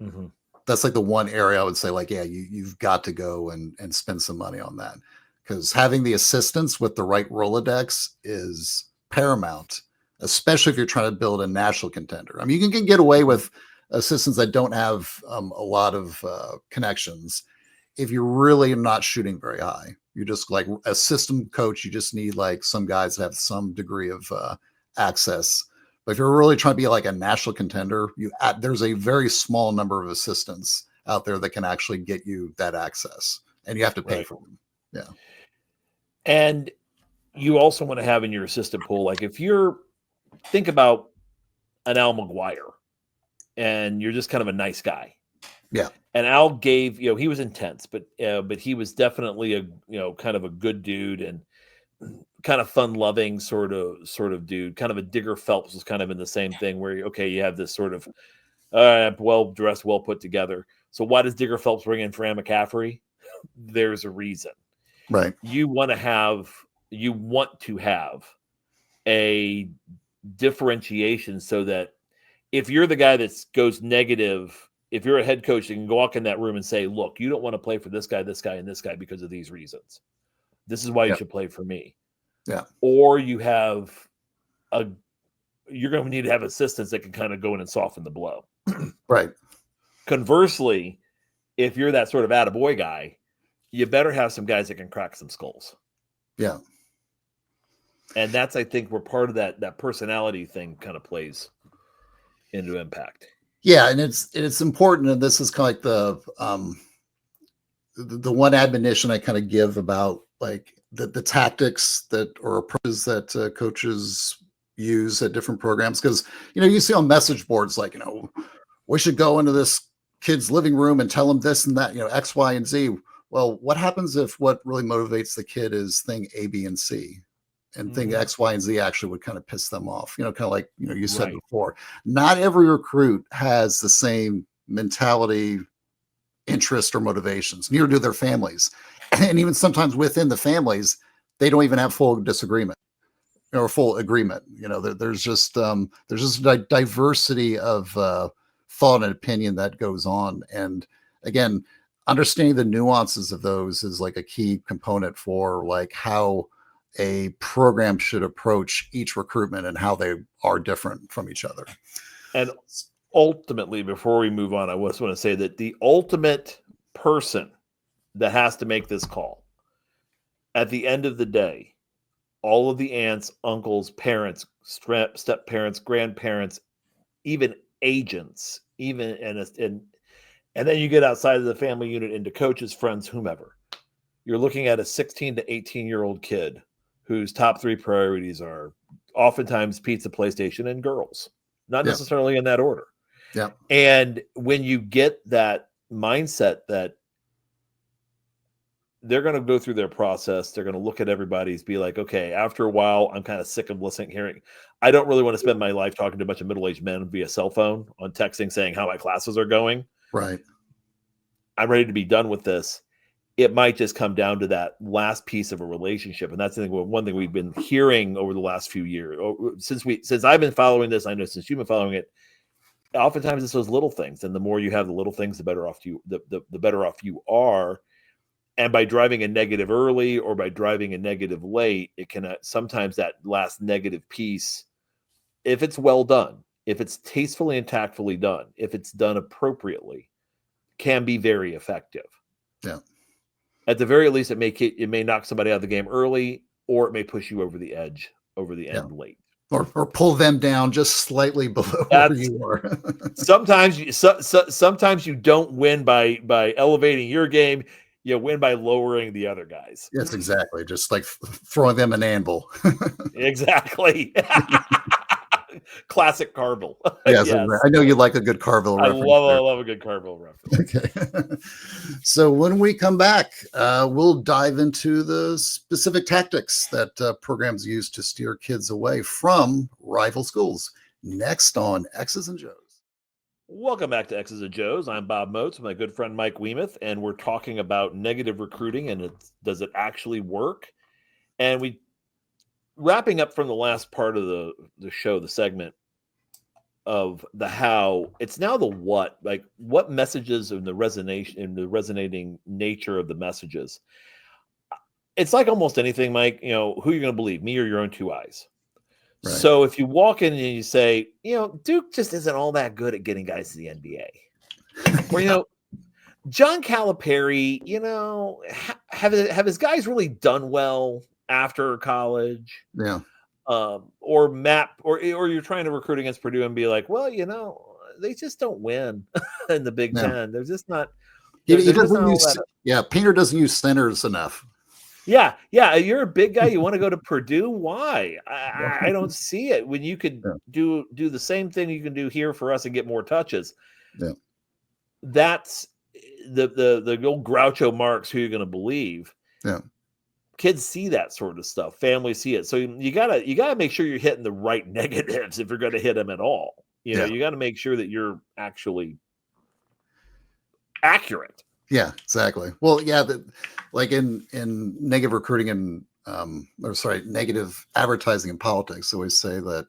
Mm-hmm. That's like the one area I would say, like, yeah, you've got to go and spend some money on that, because having the assistants with the right Rolodex is paramount, especially if you're trying to build a national contender. I mean, you can get away with assistants that don't have a lot of connections if you're really not shooting very high. You're just like a system coach. You just need like some guys that have some degree of access. But if you're really trying to be like a national contender, there's a very small number of assistants out there that can actually get you that access, and you have to pay for them. Yeah. And you also want to have in your assistant pool, like, if think about an Al McGuire and you're just kind of a nice guy, Yeah. And Al gave, he was intense, but he was definitely a, kind of a good dude and kind of fun loving sort of dude, kind of a Digger Phelps was kind of in the same thing where, you have this sort of well dressed, well put together. So why does Digger Phelps bring in Fran McCaffrey? There's a reason. Right. You want to have a differentiation so that if you're the guy that goes negative, if you're a head coach, you can walk in that room and say, look, you don't want to play for this guy, and this guy because of these reasons. This is why you should play for me. Yeah. Or you're going to need to have assistants that can kind of go in and soften the blow. Right. Conversely, if you're that sort of attaboy guy, you better have some guys that can crack some skulls. Yeah. And that's, I think, where part of that personality thing kind of plays into impact. Yeah, and it's important, and this is kind of like the one admonition I kind of give about like the tactics that or approaches that coaches use at different programs, because you see on message boards like we should go into this kid's living room and tell them this and that, X, Y, and Z. Well, what happens if what really motivates the kid is thing A, B, and C? And thing X, Y, and Z actually would kind of piss them off, kind of like, you said before, not every recruit has the same mentality, interest, or motivations. Neither do their families. And even sometimes within the families, they don't even have full disagreement or full agreement. There's just a diversity of thought and opinion that goes on. And again, understanding the nuances of those is like a key component for like how a program should approach each recruitment and how they are different from each other. And ultimately, before we move on, I just want to say that the ultimate person that has to make this call at the end of the day, all of the aunts, uncles, parents, step parents, grandparents, even agents, and then you get outside of the family unit into coaches, friends, whomever. You're looking at a 16 to 18-year-old kid whose top three priorities are oftentimes pizza, PlayStation, and girls, not necessarily in that order. Yeah. And when you get that mindset that they're going to go through their process, they're going to look at everybody's, be like, okay, after a while, I'm kind of sick of hearing. I don't really want to spend my life talking to a bunch of middle-aged men via cell phone on texting saying how my classes are going. Right. I'm ready to be done with this. It might just come down to that last piece of a relationship. And that's the thing, one thing we've been hearing over the last few years, since I've been following this, I know since you've been following it, oftentimes it's those little things. And the more you have the little things, the better off the better off you are. And by driving a negative early or by driving a negative late, it can sometimes that last negative piece, if it's well done, if it's tastefully and tactfully done, if it's done appropriately, can be very effective. Yeah. At the very least, it may knock somebody out of the game early, or it may push you over the edge, over the end late, or pull them down just slightly below where you are. sometimes you don't win by elevating your game. You win by lowering the other guys. Yes, exactly. Just like throwing them an anvil. Exactly. Classic Carville. Yes. I know you like a good Carville reference. I love a good Carville reference. Okay. So when we come back, we'll dive into the specific tactics that programs use to steer kids away from rival schools. Next on X's and Joes. Welcome back to X's and Joes. I'm Bob Moats with my good friend Mike Wiemuth, and we're talking about negative recruiting and does it actually work? And we wrapping up from the last part of the show, the segment of the how, it's now the what, like what messages and the resonating nature of the messages. It's like almost anything, Mike, who you're going to believe, me or your own two eyes. Right. So if you walk in and you say, Duke just isn't all that good at getting guys to the NBA, or, John Calipari, have his guys really done well after college? Yeah. Or Matt, or you're trying to recruit against Purdue and be like, well, they just don't win in the Big Ten. They're just not. He doesn't use, Painter doesn't use centers enough. Yeah. You're a big guy. You want to go to Purdue? Why? I don't see it. When you could do the same thing you can do here for us and get more touches. Yeah. that's the old Groucho Marx, who you're going to believe. Yeah. Kids see that sort of stuff. Families see it. So you gotta make sure you're hitting the right negatives if you're going to hit them at all. You know, you got to make sure that you're actually accurate. Yeah, exactly. Well, yeah, like in negative recruiting and negative advertising in politics, they always say that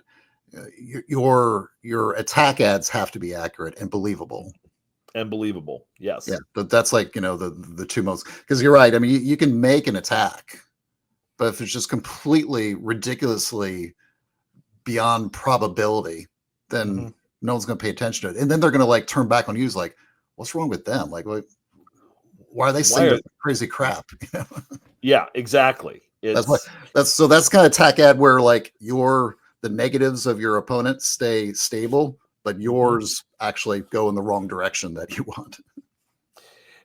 your attack ads have to be accurate and believable. Yes. Yeah, but that's like, the two most, because you're right. I mean, you can make an attack, but if it's just completely ridiculously beyond probability, then no one's going to pay attention to it, and then they're going to like turn back on you. Like, what's wrong with them? Like, why are they saying this crazy crap? Yeah, exactly. That's kind of attack ad where like the negatives of your opponent stay stable, but yours actually go in the wrong direction that you want.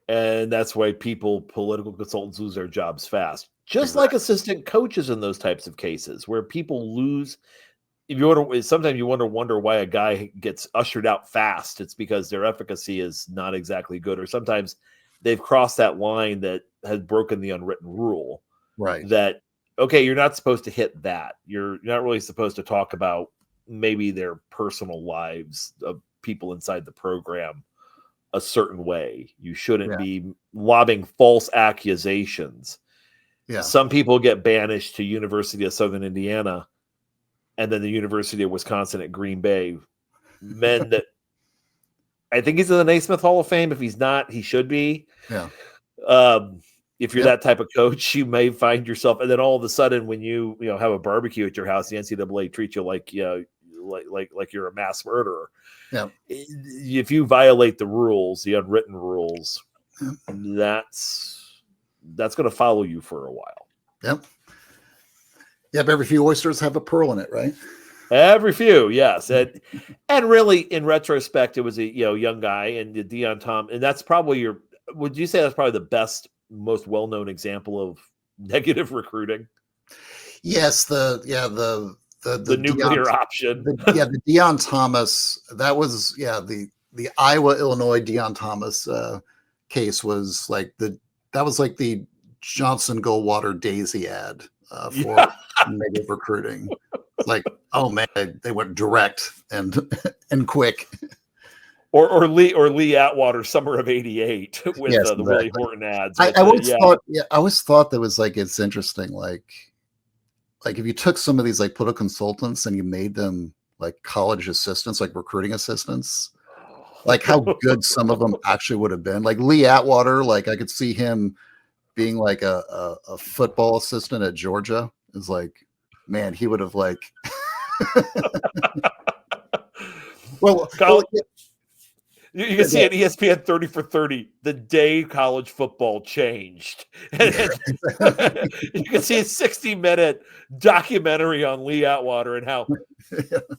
And that's why political consultants lose their jobs fast. Just like assistant coaches in those types of cases where people lose. Sometimes you wonder why a guy gets ushered out fast. It's because their efficacy is not exactly good, or sometimes they've crossed that line that has broken the unwritten rule. Right. That, okay, you're not supposed to hit that. You're not really supposed to talk about maybe their personal lives of people inside the program a certain way. You shouldn't be lobbing false accusations. Yeah. Some people get banished to University of Southern Indiana and then the University of Wisconsin at Green Bay. Men that I think he's in the Naismith Hall of Fame. If he's not, he should be. Yeah. If you're that type of coach, you may find yourself, and then all of a sudden, when you have a barbecue at your house, the NCAA treats you like you're a mass murderer. Yeah. If you violate the rules, the unwritten rules, that's going to follow you for a while. Yep. Yep. Every few oysters have a pearl in it, right? Every few, yes. And really, in retrospect, it was a young guy, and Deion Tom, and that's probably would you say that's probably the best, most well-known example of negative recruiting? Yes, the nuclear option. The Deion Thomas, that was the Iowa Illinois Deion Thomas case was like the Johnson Goldwater Daisy ad for negative recruiting. Like, oh man, they went direct and quick. Or Lee Atwater, summer of '88, with the Willie Horton ads. I always thought that was like, it's interesting. Like if you took some of these like political consultants and you made them like college assistants, like recruiting assistants, like how good some of them actually would have been. Like Lee Atwater, like I could see him being like a football assistant at Georgia. Is like, man, he would have like. You can see at ESPN 30 for 30 the day college football changed. You can see a 60-minute documentary on Lee Atwater and how the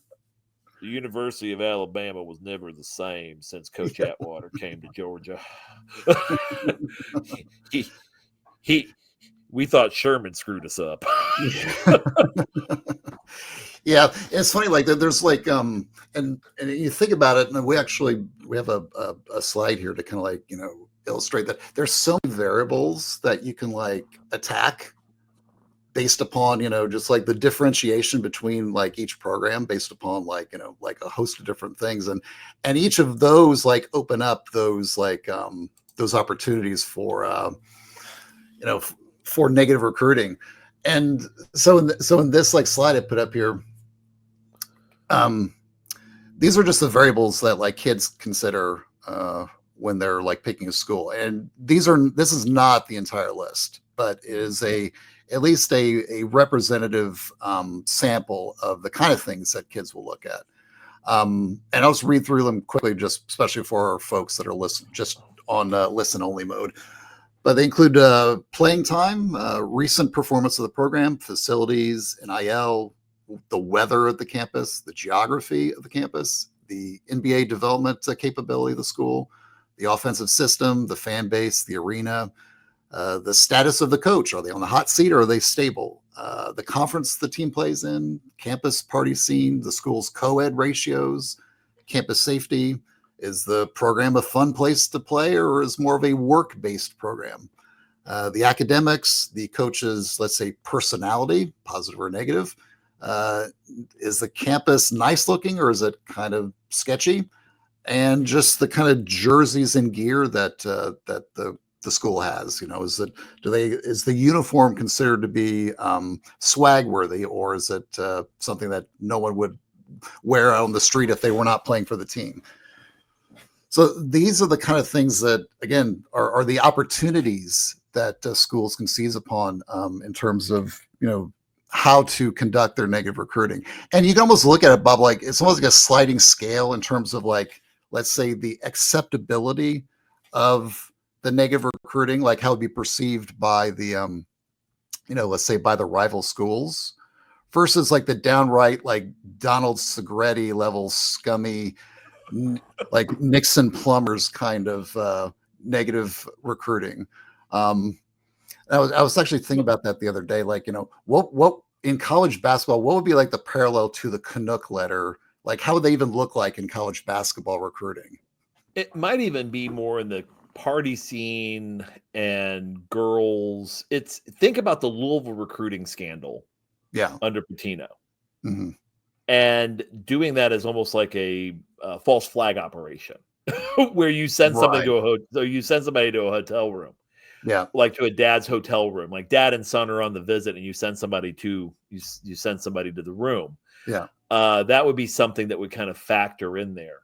University of Alabama was never the same since Coach Atwater came to Georgia. We thought Sherman screwed us up. Yeah, it's funny. Like there's like and you think about it, and we have a slide here to kind of like illustrate that there's so many variables that you can like attack based upon just like the differentiation between like each program based upon like like a host of different things, and each of those like open up those like those opportunities for for negative recruiting. And so in this like slide I put up here, these are just the variables that like kids consider when they're like picking a school. And this is not the entire list, but it is at least a representative sample of the kind of things that kids will look at. And I'll just read through them quickly, just especially for our folks that are just on listen only mode. But they include playing time, recent performance of the program, facilities, NIL, the weather at the campus, the geography of the campus, the NBA development capability of the school, the offensive system, the fan base, the arena, the status of the coach. Are they on the hot seat or are they stable? The conference the team plays in, campus party scene, the school's co-ed ratios, campus safety, Is the program a fun place to play, or is more of a work-based program? The academics, the coach's, let's say, personality, positive or negative. Is the campus nice looking, or is it kind of sketchy? And just the kind of jerseys and gear that the school has. Is the uniform considered to be swag worthy, or is it something that no one would wear out on the street if they were not playing for the team? So these are the kind of things that, again, are the opportunities that schools can seize upon in terms of how to conduct their negative recruiting. And you can almost look at it, Bob, like it's almost like a sliding scale in terms of, like, let's say, the acceptability of the negative recruiting, like how it would be perceived by the let's say by the rival schools, versus like the downright, like, Donald Segretti level scummy, like Nixon Plumbers kind of negative recruiting. I was actually thinking about that the other day. Like, what in college basketball, what would be like the parallel to the Canuck letter? Like, how would they even look like in college basketball recruiting? It might even be more in the party scene and girls. Think about the Louisville recruiting scandal. Yeah. Under Pitino. Mm-hmm. And doing that is almost like a false flag operation where you send somebody you send somebody to a hotel room. Yeah. Like to a dad's hotel room, like dad and son are on the visit and you send somebody to the room. Yeah. That would be something that would kind of factor in there.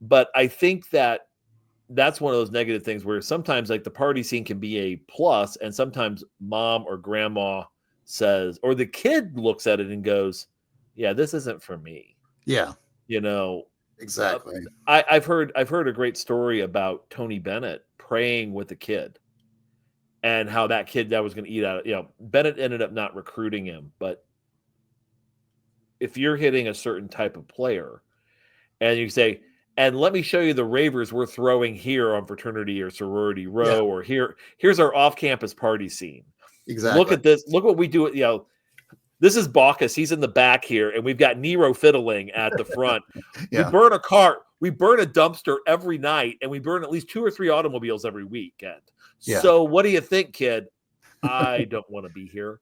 But I think that's one of those negative things where sometimes, like, the party scene can be a plus, and sometimes mom or grandma says, or the kid looks at it and goes, yeah, this isn't for me. Yeah. Exactly. Exactly. I've heard a great story about Tony Bennett praying with a kid and how that kid that was going to eat out. Bennett ended up not recruiting him, but if you're hitting a certain type of player and you say, and let me show you the ravers we're throwing here on fraternity or sorority row, or here's our off-campus party scene. Exactly. Look at this. Look what we do. This is Bacchus. He's in the back here, and we've got Nero fiddling at the front. We burn a cart. We burn a dumpster every night, and we burn at least 2 or 3 automobiles every weekend. Yeah. So what do you think, kid? I don't want to be here.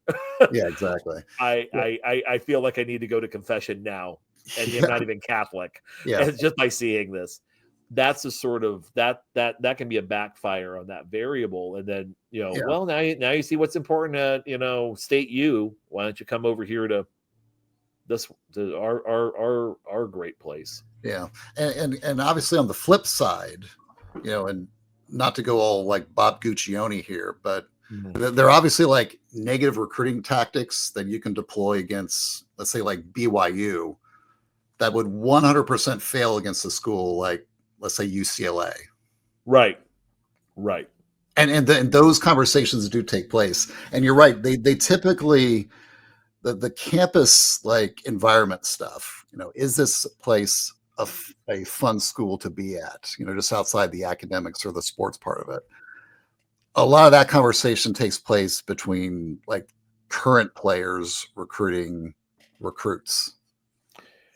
Yeah, exactly. I feel like I need to go to confession now, and I'm not even Catholic. Yeah. And just by seeing this, that's the sort of that can be a backfire on that variable. And then, well, now you see what's important at, State U. Why don't you come over here to our great place? Yeah. And obviously on the flip side, and not to go all like Bob Guccione here, but there are obviously like negative recruiting tactics that you can deploy against, let's say, like BYU, that would 100% fail against a school like, let's say, UCLA. Right. And those conversations do take place. And you're right. They typically, the campus like environment stuff, is this place a fun school to be at, just outside the academics or the sports part of it? A lot of that conversation takes place between like current players recruiting recruits.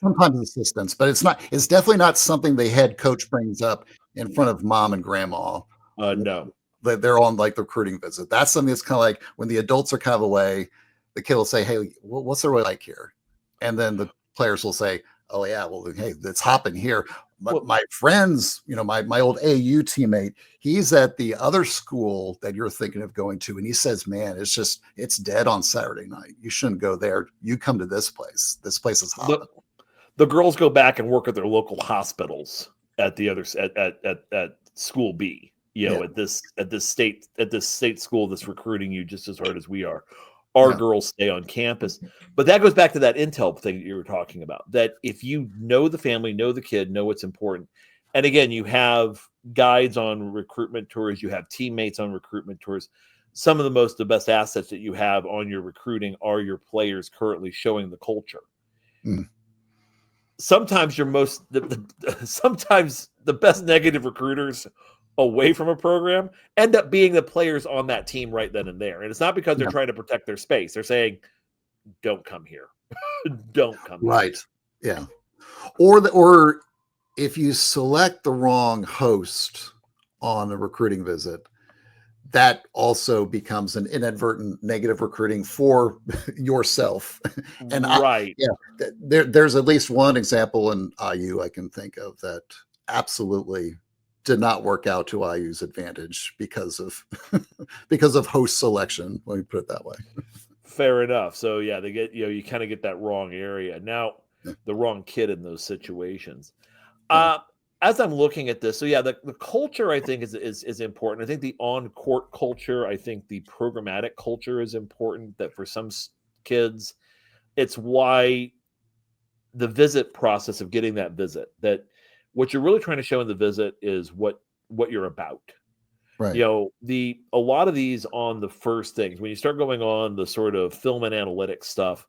Sometimes assistants, but it's definitely not something the head coach brings up in front of mom and grandma. No. They're on like the recruiting visit. That's something that's kind of like when the adults are kind of away, the kid will say, hey, what's the way like here? And then the players will say, oh yeah, well, hey, it's hopping here. But my friends, my old AU teammate, he's at the other school that you're thinking of going to. And he says, man, it's dead on Saturday night. You shouldn't go there. You come to this place. This place is hopping. The girls go back and work at their local hospitals at the other at school B, at this state school that's recruiting you just as hard as we are. Our girls stay on campus. But that goes back to that intel thing that you were talking about, that if you know the family, know the kid, know what's important. And again, you have guides on recruitment tours, you have teammates on recruitment tours. Some of the best assets that you have on your recruiting are your players currently showing the culture. Mm. Sometimes sometimes the best negative recruiters away from a program end up being the players on that team right then and there. And it's not because they're trying to protect their space. They're saying, don't come here. Don't come here. Right. Yeah. Or if you select the wrong host on a recruiting visit, that also becomes an inadvertent negative recruiting for yourself. And Right. there's at least one example in IU I can think of that absolutely did not work out to IU's advantage because of because of host selection. Let me put it that way. Fair enough. So yeah, they get, you kind of get that wrong area. Now, the wrong kid in those situations. As I'm looking at this, so yeah, the culture I think is important. I think the on-court culture, I think the programmatic culture is important. That for some kids, it's why the visit process of getting that visit, that what you're really trying to show in the visit is what you're about. Right. A lot of these on the first things, when you start going on the sort of film and analytics stuff,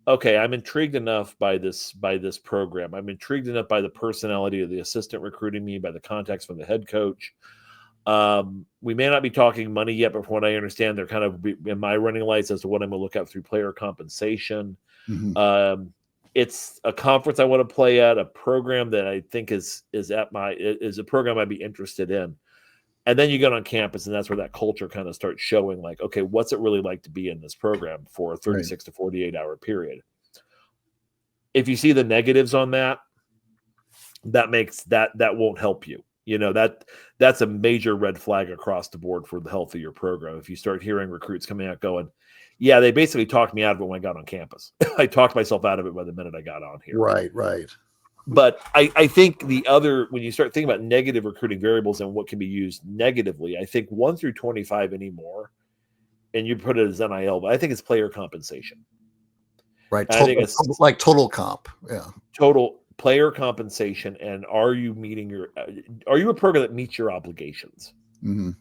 okay, I'm intrigued enough by this program. I'm intrigued enough by the personality of the assistant recruiting me, by the context from the head coach. We may not be talking money yet, but from what I understand, they're kind of in my running lights as to what I'm going to look at through player compensation. Mm-hmm. It's a conference I want to play at, a program that I think is a program I'd be interested in. And then you get on campus, and that's where that culture kind of starts showing, like, okay, what's it really like to be in this program for a 36 to 48 hour period? If you see the negatives on that, that makes that won't help you. That's a major red flag across the board for the health of your program. If you start hearing recruits coming out going, yeah, they basically talked me out of it when I got on campus. I talked myself out of it by the minute I got on here. Right. But I think when you start thinking about negative recruiting variables and what can be used negatively, I think 1 through 25 anymore, and you put it as NIL, but I think it's player compensation. Right. I think it's like total comp. Yeah. Total player compensation. And are you a program that meets your obligations? Mm-hmm.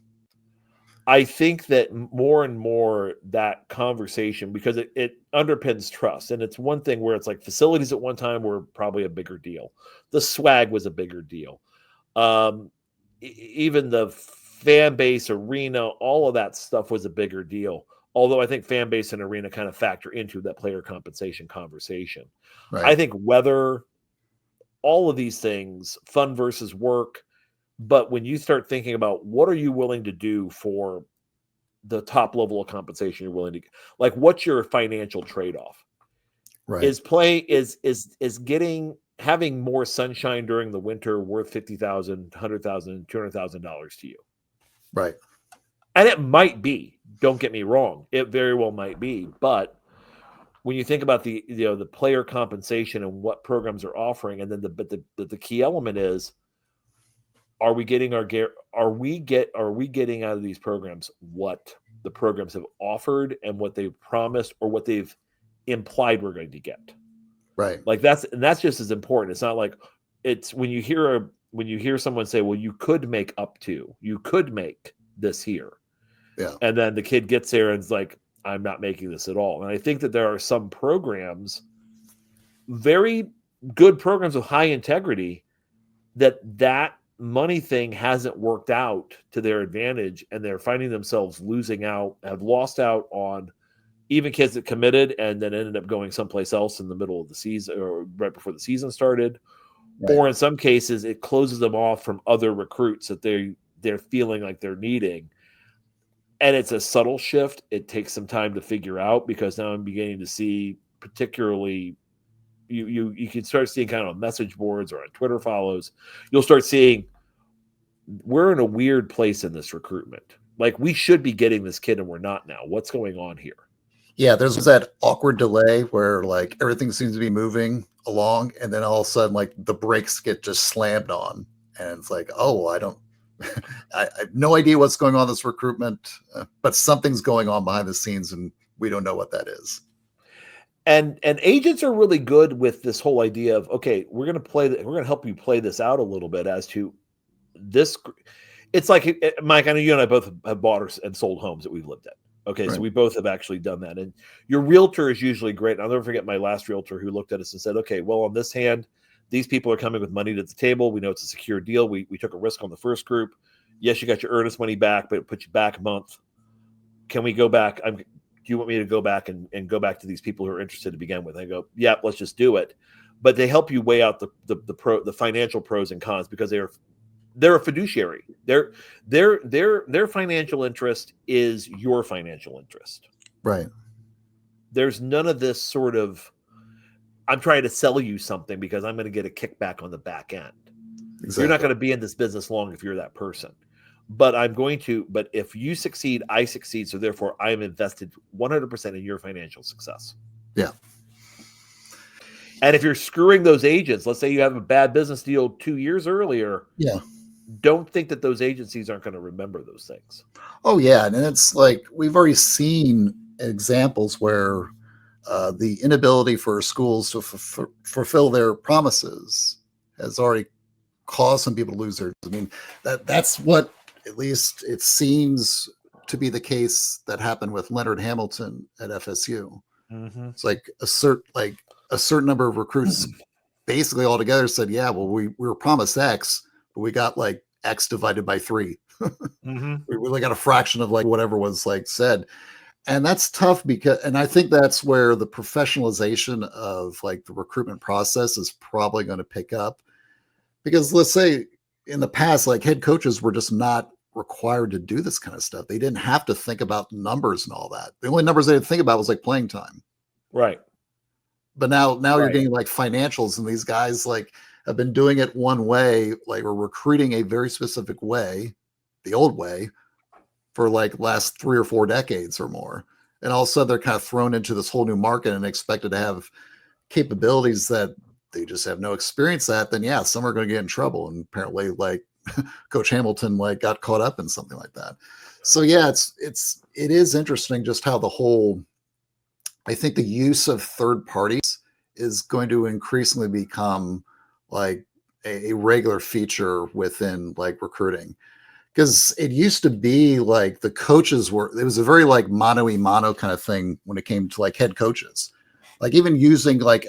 I think that more and more that conversation, because it underpins trust. And it's one thing where it's like facilities at one time were probably a bigger deal. The swag was a bigger deal. Even the fan base, arena, all of that stuff was a bigger deal. Although I think fan base and arena kind of factor into that player compensation conversation. Right. I think whether all of these things, fun versus work, but when you start thinking about what are you willing to do for the top level of compensation you're willing to, like, what's your financial trade-off? Right. Is having more sunshine during the winter worth $50,000, $100,000, $200,000 to you? Right. And it might be, don't get me wrong. It very well might be. But when you think about the player compensation and what programs are offering, and then the key element is, are we getting out of these programs what the programs have offered and what they've promised or what they've implied we're going to get? Right. Like that's just as important. It's not like it's when you hear someone say, well, you could make this here. Yeah. And then the kid gets there and is like, I'm not making this at all. And I think that there are some programs, very good programs with high integrity, that money thing hasn't worked out to their advantage, and they're finding themselves have lost out on even kids that committed and then ended up going someplace else in the middle of the season or right before the season started. Right. Or in some cases, it closes them off from other recruits that they're feeling like they're needing. And it's a subtle shift. It takes some time to figure out, because now I'm beginning to see, particularly, you can start seeing kind of on message boards or on Twitter follows, you'll start seeing we're in a weird place in this recruitment. Like, we should be getting this kid and we're not now. What's going on here? Yeah, there's that awkward delay where like everything seems to be moving along, and then all of a sudden like the brakes get just slammed on, and it's like, oh, I have no idea what's going on in this recruitment, but something's going on behind the scenes, and we don't know what that is. And agents are really good with this whole idea of, okay, we're going to help you play this out a little bit as to this. It's like, Mike, I know you and I both have bought and sold homes that we've lived in. Okay, right. So we both have actually done that. And your realtor is usually great. And I'll never forget my last realtor who looked at us and said, okay, well, on this hand, these people are coming with money to the table. We know it's a secure deal. We took a risk on the first group. Yes, you got your earnest money back, but it put you back a month. Can we go back? Do you want me to go back and go back to these people who are interested to begin with? I go, yeah, let's just do it. but they help you weigh out the financial pros and cons, because they're a fiduciary. Their financial interest is your financial interest. Right. There's none of this sort of, I'm trying to sell you something because I'm going to get a kickback on the back end. Exactly. You're not going to be in this business long if you're that person. But but if you succeed, I succeed. So therefore, I am invested 100% in your financial success. Yeah. And if you're screwing those agents, let's say you have a bad business deal 2 years earlier. Yeah. Don't think that those agencies aren't going to remember those things. Oh, yeah. And it's like, we've already seen examples where the inability for schools to fulfill their promises has already caused some people to lose their. I mean, that's what, at least it seems to be the case that happened with Leonard Hamilton at FSU. Mm-hmm. It's like a certain number of recruits basically all together said, yeah, well, we were promised X, but we got like X divided by 3. Mm-hmm. We really got a fraction of like whatever was like said. And that's tough and I think that's where the professionalization of like the recruitment process is probably going to pick up, because let's say in the past, like head coaches were just not required to do this kind of stuff. They didn't have to think about numbers and all that. The only numbers they had to think about was like playing time. Right. But now you're getting like financials, and these guys like have been doing it one way, like we're recruiting a very specific way, the old way, for like last 3 or 4 decades or more. And all of a sudden they're kind of thrown into this whole new market and expected to have capabilities that they just have no experience at. Then yeah, some are going to get in trouble. And apparently like Coach Hamilton like got caught up in something like that. So yeah, it is interesting just how I think the use of third parties is going to increasingly become like a regular feature within like recruiting. Because it used to be like the coaches it was a very like mano-a-mano kind of thing when it came to like head coaches. Like even using like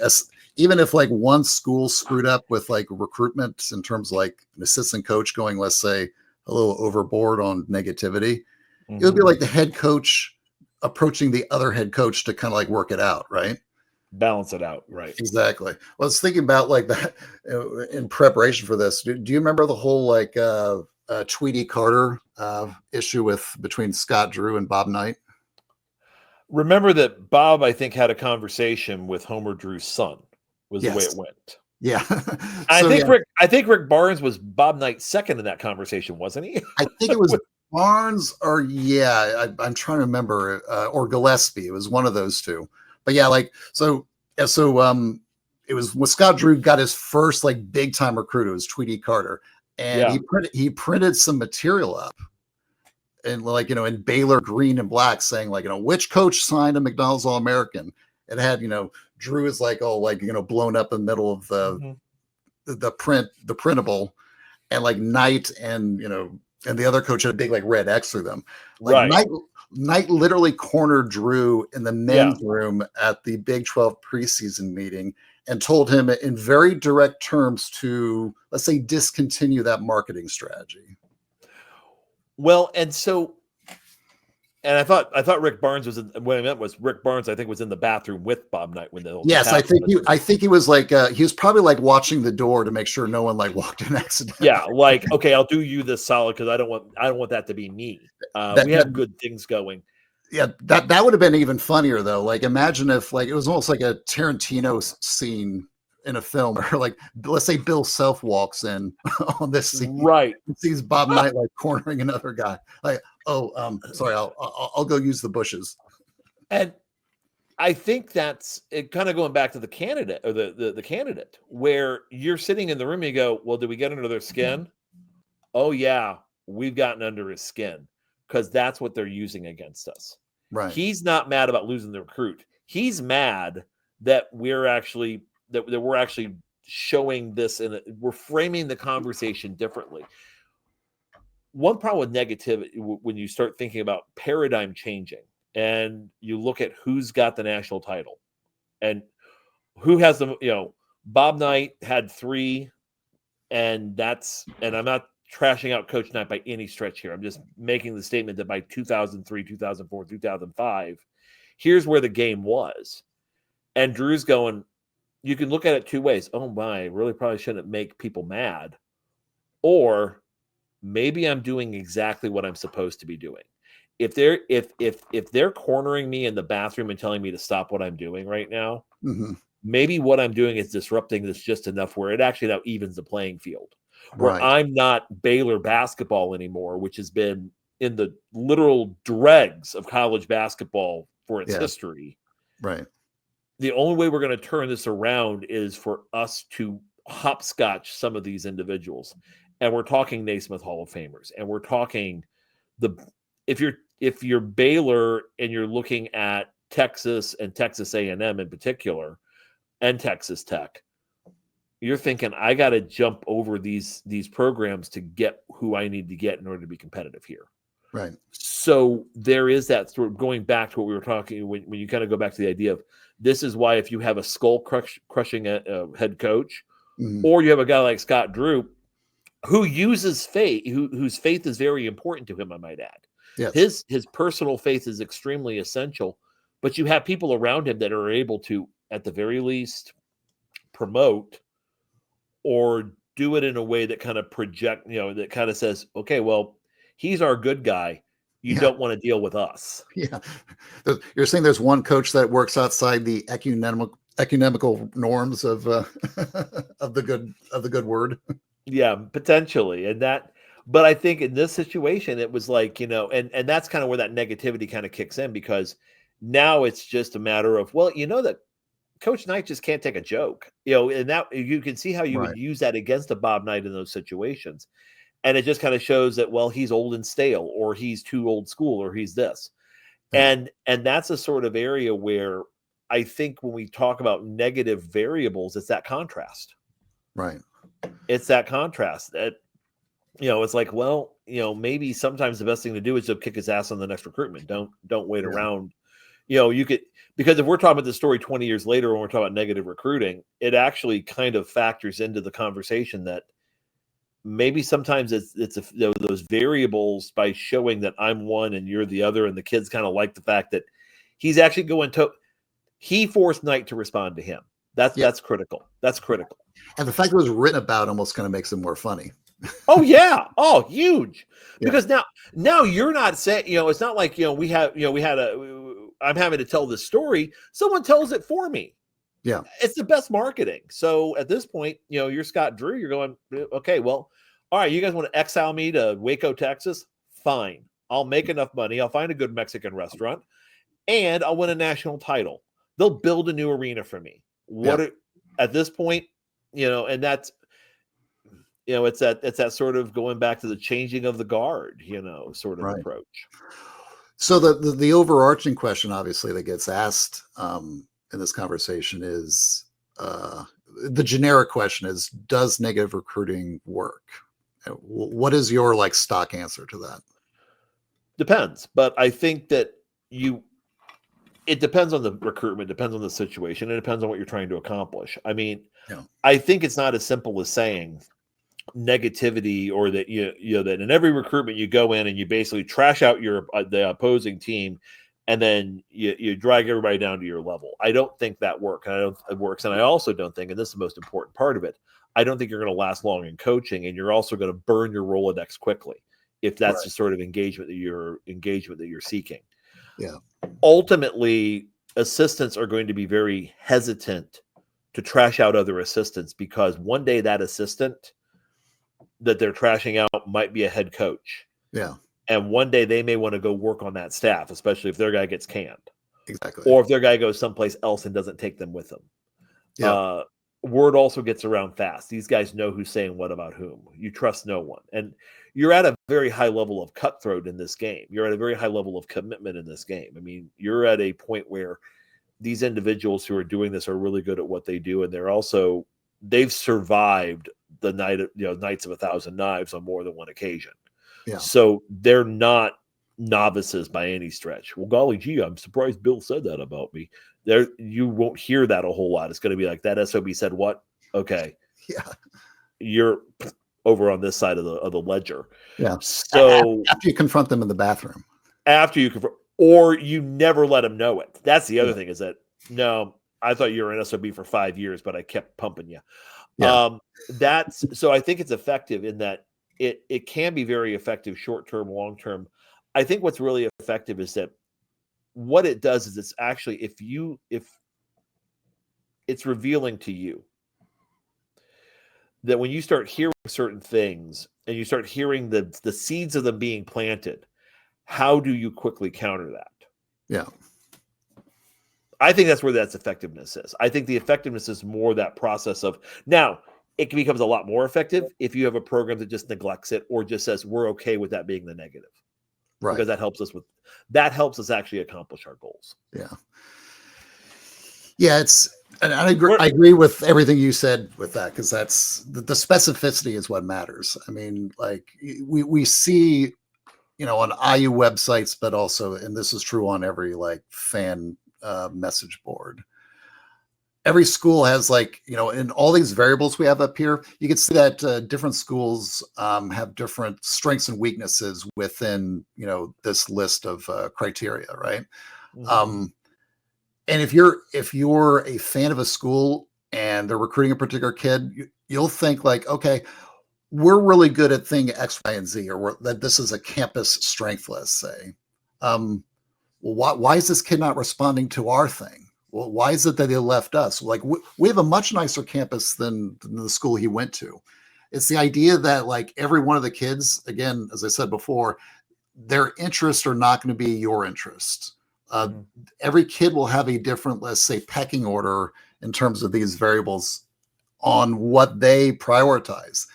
even if like one school screwed up with like recruitment in terms of like an assistant coach going, let's say, a little overboard on negativity, it would be like the head coach approaching the other head coach to kind of like work it out, right? Balance it out, right? Exactly. Well, I was thinking about like that in preparation for this. Do you remember the whole like Tweety Carter issue between Scott Drew and Bob Knight? Remember that Bob, I think, had a conversation with Homer Drew's son. Was the way it went. Yeah. I think Rick Barnes was Bob Knight's second in that conversation, wasn't he? I think it was Barnes, or I'm trying to remember, or Gillespie. It was one of those two. But yeah, like so it was when Scott Drew got his first like big time recruit. It was Tweety Carter. And he printed some material up, and like, in Baylor green and black, saying like, which coach signed a McDonald's All-American. It had, Drew is like all like, blown up in the middle of the printable, and like Knight and and the other coach had a big like red X through them. Like Knight literally cornered Drew in the men's room at the Big 12 preseason meeting and told him in very direct terms to, let's say, discontinue that marketing strategy. Well, and I thought Rick Barnes was what I meant was Rick Barnes, I think, was in the bathroom with Bob Knight when the yes, I think he was like he was probably like watching the door to make sure no one like walked in accidentally. Yeah, like, okay, I'll do you this solid because I don't want that to be me. We have good things going. Yeah, that would have been even funnier though. Like, imagine if like it was almost like a Tarantino scene in a film, or like, let's say Bill Self walks in on this scene, right? And sees Bob Knight like cornering another guy. Like, sorry, I'll go use the bushes. And I think that's it. Kind of going back to the candidate or the candidate, where you're sitting in the room and you go, well, did we get under their skin? Oh yeah, we've gotten under his skin. Because that's what they're using against us. Right. He's not mad about losing the recruit. He's mad that we're actually showing this and we're framing the conversation differently. One problem with negativity, when you start thinking about paradigm changing and you look at who's got the national title and who has the, Bob Knight had 3, and I'm not trashing out Coach Knight by any stretch here. I'm just making the statement that by 2003, 2004, 2005, here's where the game was. And Drew's going, you can look at it two ways. Oh my, I really probably shouldn't make people mad. Or maybe I'm doing exactly what I'm supposed to be doing. If they're cornering me in the bathroom and telling me to stop what I'm doing right now, maybe what I'm doing is disrupting this just enough where it actually now evens the playing field. Where I'm not Baylor basketball anymore, which has been in the literal dregs of college basketball for its history. Right. The only way we're going to turn this around is for us to hopscotch some of these individuals. And we're talking Naismith Hall of Famers. And we're talking if you're Baylor and you're looking at Texas and Texas A&M in particular, and Texas Tech, you're thinking, I got to jump over these programs to get who I need to get in order to be competitive here. Right. So there is that sort of going back to what we were talking when you kind of go back to the idea of this is why if you have a skull crushing head coach, or you have a guy like Scott Drew who uses faith, whose faith is very important to him, I might add. Yes. His personal faith is extremely essential, but you have people around him that are able to, at the very least, promote or do it in a way that kind of that kind of says, okay, well, he's our good guy. You don't want to deal with us. Yeah. You're saying there's one coach that works outside the ecumenical norms of the good word. Yeah, potentially. But I think in this situation, it was like, and that's kind of where that negativity kind of kicks in, because now it's just a matter of, well, that Coach Knight just can't take a joke, and that you can see how you would use that against a Bob Knight in those situations. And it just kind of shows that, well, he's old and stale, or he's too old school, or he's this. And that's a sort of area where I think when we talk about negative variables, it's that contrast. Right. It's that contrast that, it's like, well, maybe sometimes the best thing to do is to kick his ass on the next recruitment. Don't wait around. You could, because if we're talking about this story 20 years later, when we're talking about negative recruiting, it actually kind of factors into the conversation that maybe sometimes it's those variables, by showing that I'm one and you're the other, and the kids kind of like the fact that he's actually he forced Knight to respond to him. That's critical. That's critical. And the fact that it was written about almost kind of makes it more funny. Oh yeah. Oh, huge. Because now you're not saying, it's not like, I'm having to tell this story. Someone tells it for me. Yeah. It's the best marketing. So at this point, you're Scott Drew. You're going, okay, well, all right, you guys want to exile me to Waco, Texas? Fine. I'll make enough money. I'll find a good Mexican restaurant, and I'll win a national title. They'll build a new arena for me. At this point, and that's, it's that sort of going back to the changing of the guard, sort of approach. So the overarching question, obviously, that gets asked in this conversation is the generic question is, does negative recruiting work? What is your stock answer to that? Depends, but I think that it depends on the recruitment, depends on the situation, and it depends on what you're trying to accomplish. I mean, I think it's not as simple as saying negativity, or that that in every recruitment you go in and you basically trash out the opposing team, and then you drag everybody down to your level. I don't think that works. And I also don't think, and this is the most important part of it, I don't think you're going to last long in coaching, and you're also going to burn your Rolodex quickly if that's the sort of engagement that you're seeking. Yeah. Ultimately, assistants are going to be very hesitant to trash out other assistants, because one day that assistant that they're trashing out might be a head coach. Yeah. And one day they may want to go work on that staff, especially if their guy gets canned. Exactly. Or if their guy goes someplace else and doesn't take them with them. Yeah. Word also gets around fast. These guys know who's saying what about whom. You trust no one. And you're at a very high level of cutthroat in this game. You're at a very high level of commitment in this game. I mean, you're at a point where these individuals who are doing this are really good at what they do. And they've survived the Nights of 1,000 Knives on more than one occasion. Yeah. So they're not novices by any stretch. Well, golly gee, I'm surprised Bill said that about me. You won't hear that a whole lot. It's going to be like, that SOB said what? Okay. Yeah. You're over on this side of the ledger. Yeah. So after you confront them in the bathroom. Or you never let them know it. That's the other thing, is that, no, I thought you were an SOB for 5 years, but I kept pumping you. Yeah. That's so I think it's effective in that it can be very effective short term, long term. I think what's really effective is that what it does is it's actually if it's revealing to you that when you start hearing certain things and you start hearing the seeds of them being planted, how do you quickly counter that? Yeah. I think that's where that's effectiveness is. I think the effectiveness is more that process of now it becomes a lot more effective if you have a program that just neglects it or just says we're okay with that being the negative. Right. Because that helps us actually accomplish our goals. Yeah. Yeah, and I agree with everything you said with that, because that's the specificity is what matters. I mean, like we see, on IU websites, but also, and this is true on every like fan message board. Every school has in all these variables we have up here, you can see that different schools have different strengths and weaknesses within, this list of criteria, right? Mm-hmm. And if you're a fan of a school and they're recruiting a particular kid, you'll think like, okay, we're really good at thing X, Y, and Z, or that this is a campus strength, let's say. Well, why is this kid not responding to our thing? Well, why is it that they left us? Like we have a much nicer campus than the school he went to. It's the idea that like every one of the kids, again, as I said before, their interests are not going to be your interest. Every kid will have a different, let's say, pecking order in terms of these variables on what they prioritize.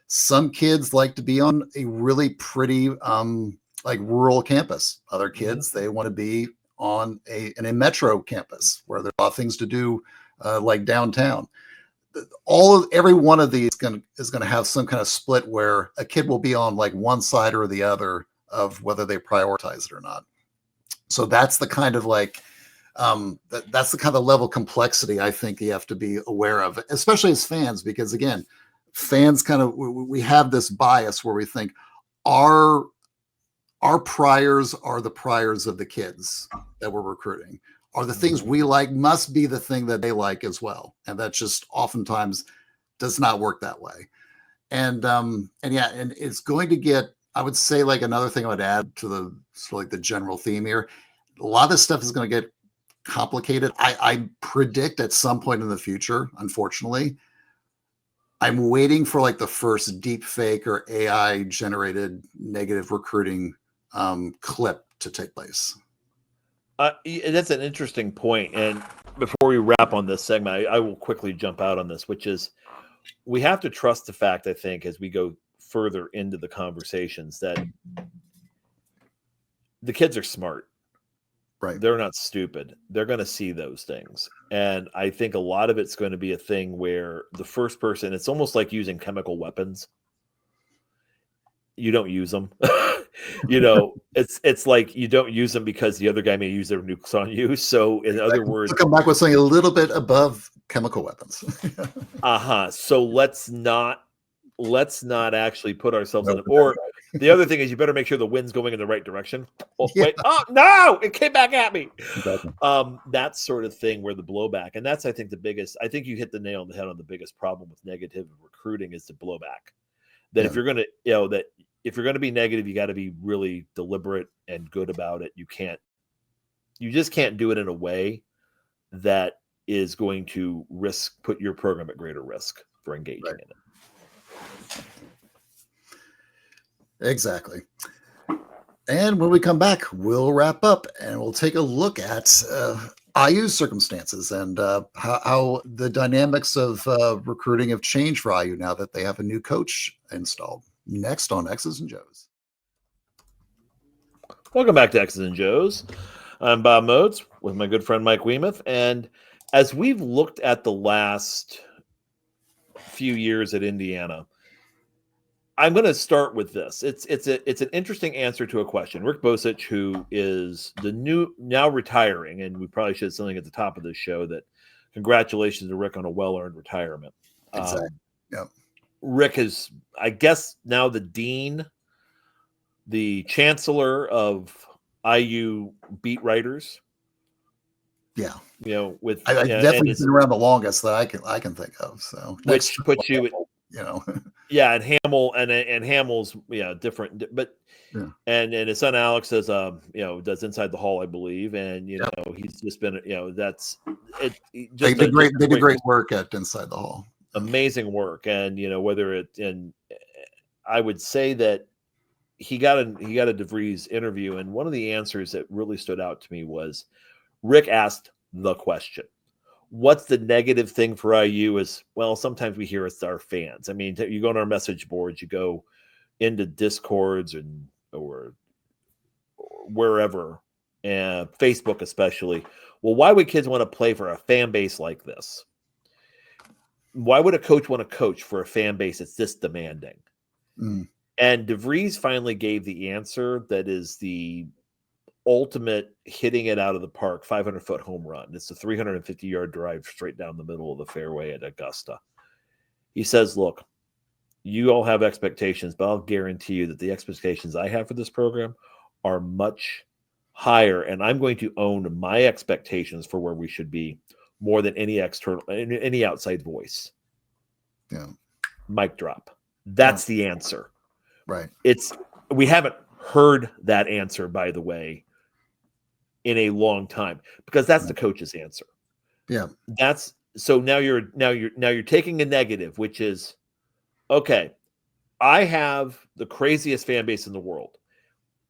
Some kids like to be on a really pretty, like rural campus. Other kids, they want to be on in a metro campus where there are a lot of things to do, like downtown. Every one of these is going to have some kind of split where a kid will be on like one side or the other of whether they prioritize it or not. So that's the kind of like that's the kind of level of complexity I think you have to be aware of, especially as fans, because again, fans we have this bias where we think our priors are the priors of the kids that we're recruiting, or the things we like must be the thing that they like as well, and that just oftentimes does not work that way. And it's going to get, I would say, like another thing I would add to the sort of like the general theme here, a lot of this stuff is going to get complicated. I predict at some point in the future, unfortunately, I'm waiting for like the first deep fake or AI generated negative recruiting clip to take place. That's an interesting point. And before we wrap on this segment, I will quickly jump out on this, which is we have to trust the fact, I think, as we go further into the conversations, that the kids are smart. Right. They're not stupid. They're going to see those things. And I think a lot of it's going to be a thing where the first person, it's almost like using chemical weapons. You don't use them. It's like you don't use them because the other guy may use their nukes on you. So in other words, come back with something a little bit above chemical weapons. So let's not actually put ourselves in it. Or the other thing is you better make sure the wind's going in the right direction. Oh, yeah. Wait, oh no, it came back at me. Exactly. That sort of thing where the blowback, and that's, I think, the biggest, I think you hit the nail on the head on the biggest problem with negative recruiting is the blowback. That if you're going to, if you're going to be negative, you got to be really deliberate and good about it. You just can't do it in a way that is going to put your program at greater risk for engaging in it. Exactly. And when we come back, we'll wrap up and we'll take a look at IU's circumstances and how the dynamics of recruiting have changed for IU now that they have a new coach installed. Next on X's and Joes. Welcome back to X's and Joes. I'm Bob Moats with my good friend Mike Wiemuth. And as we've looked at the last few years at Indiana, I'm going to start with this. It's an interesting answer to a question. Rick Bosich, who is now retiring, and we probably should have something at the top of this show that congratulations to Rick on a well-earned retirement. Exactly. Yep. Rick is, I guess, now the dean, the chancellor of IU beat writers. Yeah. With I definitely been around the longest that I can think of. So which puts you, yeah, and Hamill's different, but yeah. and his son Alex does does Inside the Hall, I believe, and he's just been that's it. They did great work at Inside the Hall. Amazing work, and I would say that he got a DeVries interview, and one of the answers that really stood out to me was Rick asked the question, what's the negative thing for IU? Is, well, sometimes we hear it's our fans. I mean, you go on our message boards, you go into Discords or wherever, and Facebook especially. Well, why would kids want to play for a fan base like this? Why would a coach want to coach for a fan base that's this demanding? Mm. And DeVries finally gave the answer that is the ultimate hitting it out of the park 500-foot home run. It's a 350-yard drive straight down the middle of the fairway at Augusta. He says, look, you all have expectations, but I'll guarantee you that the expectations I have for this program are much higher, and I'm going to own my expectations for where we should be more than any outside voice. Yeah. Mic drop. That's the answer. Right. We haven't heard that answer, by the way, in a long time, because that's the coach's answer. Yeah. So now you're taking a negative, which is, okay, I have the craziest fan base in the world.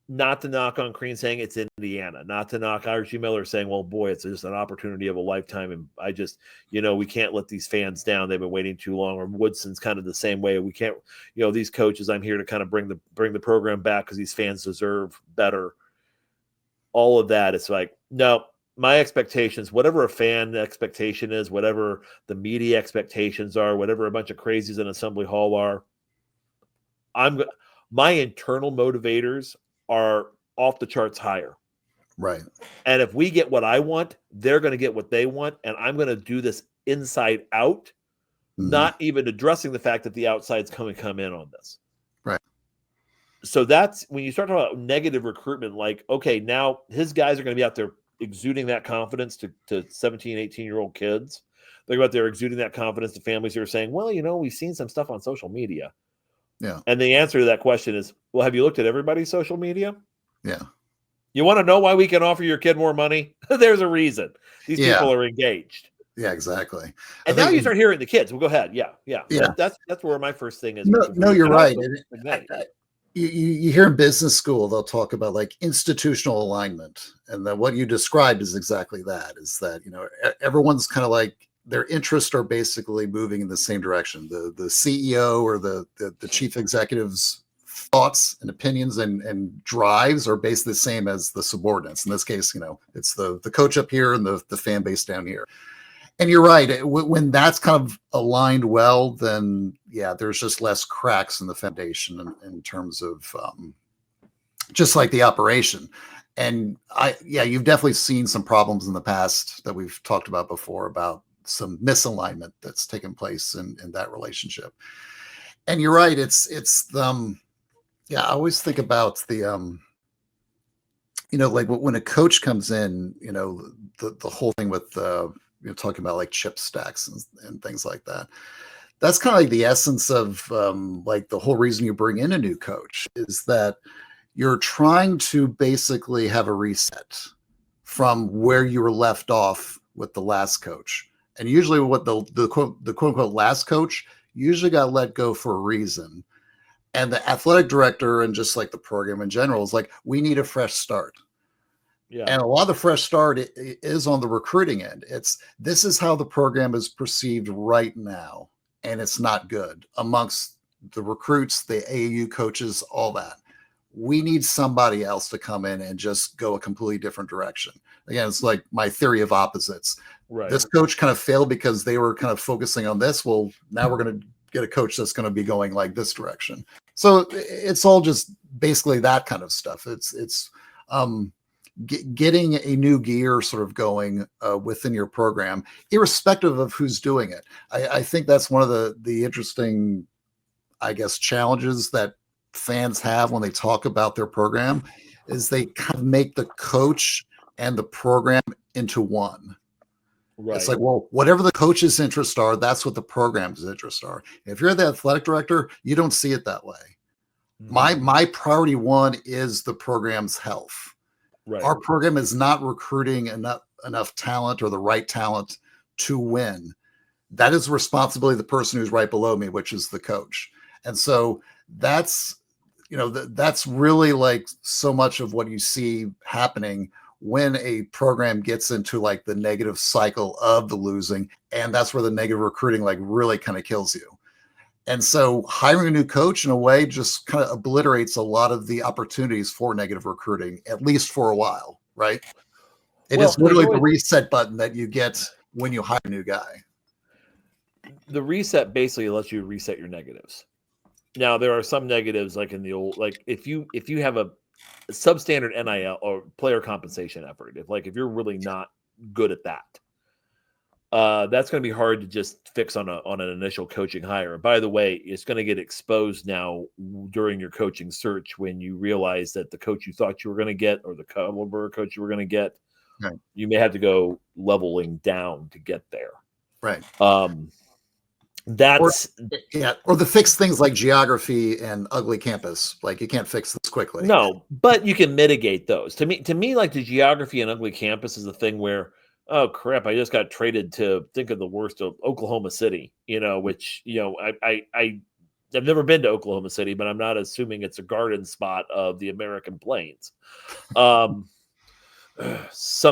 Not to knock on Crean saying it's in Indiana, not to knock Archie Miller saying, well, boy, it's just an opportunity of a lifetime. And I just, we can't let these fans down. They've been waiting too long. Or Woodson's kind of the same way. We can't, these coaches, I'm here to kind of bring the program back because these fans deserve better. All of that. It's like, no, my expectations, whatever a fan expectation is, whatever the media expectations are, whatever a bunch of crazies in Assembly Hall are, my internal motivators are off the charts higher. Right. And if we get what I want, they're going to get what they want. And I'm going to do this inside out, not even addressing the fact that the outside's come in on this. Right. So that's when you start talking about negative recruitment, like, okay, now his guys are going to be out there exuding that confidence to 17, 18-year-old kids. They're out there exuding that confidence to families who are saying, well, we've seen some stuff on social media. Yeah. And the answer to that question is, well, have you looked at everybody's social media? Yeah. You want to know why we can offer your kid more money? There's a reason. These people are engaged. Yeah, exactly. And now you start hearing the kids. Well, go ahead. Yeah. That's where my first thing is. No, you're right. You hear in business school, they'll talk about like institutional alignment. And then what you described is exactly that, is that, everyone's kind of like, their interests are basically moving in the same direction. The CEO or the chief executive's thoughts and opinions and drives are basically the same as the subordinates. In this case, it's the coach up here and the fan base down here. And you're right. When that's kind of aligned well, then there's just less cracks in the foundation in terms of just like the operation. And you've definitely seen some problems in the past that we've talked about before about some misalignment that's taken place in that relationship. And you're right. It's I always think about the, like when a coach comes in, the whole thing with, talking about like chip stacks and things like that. That's kind of like the essence of like the whole reason you bring in a new coach is that you're trying to basically have a reset from where you were left off with the last coach. And usually what the quote unquote last coach usually got let go for a reason. And the athletic director and just like the program in general is like, we need a fresh start. Yeah. And a lot of the fresh start is on the recruiting end. This is how the program is perceived right now. And it's not good amongst the recruits, the AAU coaches, all that. We need somebody else to come in and just go a completely different direction. Again, it's like my theory of opposites. Right. This coach kind of failed because they were kind of focusing on this. Well, now we're going to get a coach that's going to be going like this direction. So it's all just basically that kind of stuff. It's getting a new gear sort of going within your program, irrespective of who's doing it. I think that's one of the interesting, I guess, challenges that fans have when they talk about their program is they kind of make the coach and the program into one. Right. It's like, well, whatever the coach's interests are, that's what the program's interests are. If you're the athletic director, you don't see it that way. My priority one is the program's health. Right. Our program is not recruiting enough talent or the right talent to win. That is the responsibility of the person who's right below me, which is the coach. And so that's, that's really like so much of what you see happening when a program gets into like the negative cycle of the losing. And that's where the negative recruiting like really kind of kills you. And so hiring a new coach in a way just kind of obliterates a lot of the opportunities for negative recruiting, at least for a while, right? It is literally the reset button that you get when you hire a new guy. The reset basically lets you reset your negatives. Now, there are some negatives like in the old, like if you have a substandard NIL or player compensation effort, if you're really not good at that, that's going to be hard to just fix on an initial coaching hire. And by the way, it's going to get exposed now during your coaching search when you realize that the coach you thought you were going to get or the caliber coach you were going to get, right, you may have to go leveling down to get there. Right. That's or the fix things like geography and ugly campus. Like you can't fix this quickly. No, but you can mitigate those. To me, like the geography and ugly campus is the thing where, oh crap, I just got traded to think of the worst of Oklahoma City, which, I've never been to Oklahoma City, but I'm not assuming it's a garden spot of the American Plains. Some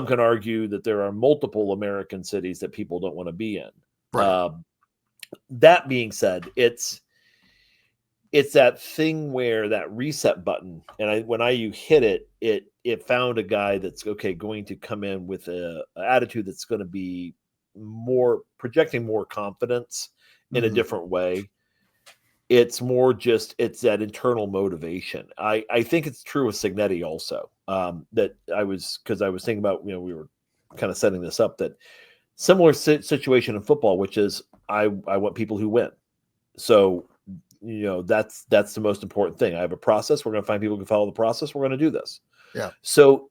can argue that there are multiple American cities that people don't want to be in. Right. That being said, it's that thing where that reset button, and when you hit it, it found a guy that's going to come in with an attitude that's going to be projecting more confidence in a different way. It's more just it's that internal motivation. I think it's true with Signetti also. That I was thinking about, we were kind of setting this up, that similar situation in football, which is I want people who win. So, that's the most important thing. I have a process. We're going to find people who can follow the process. We're going to do this. Yeah. So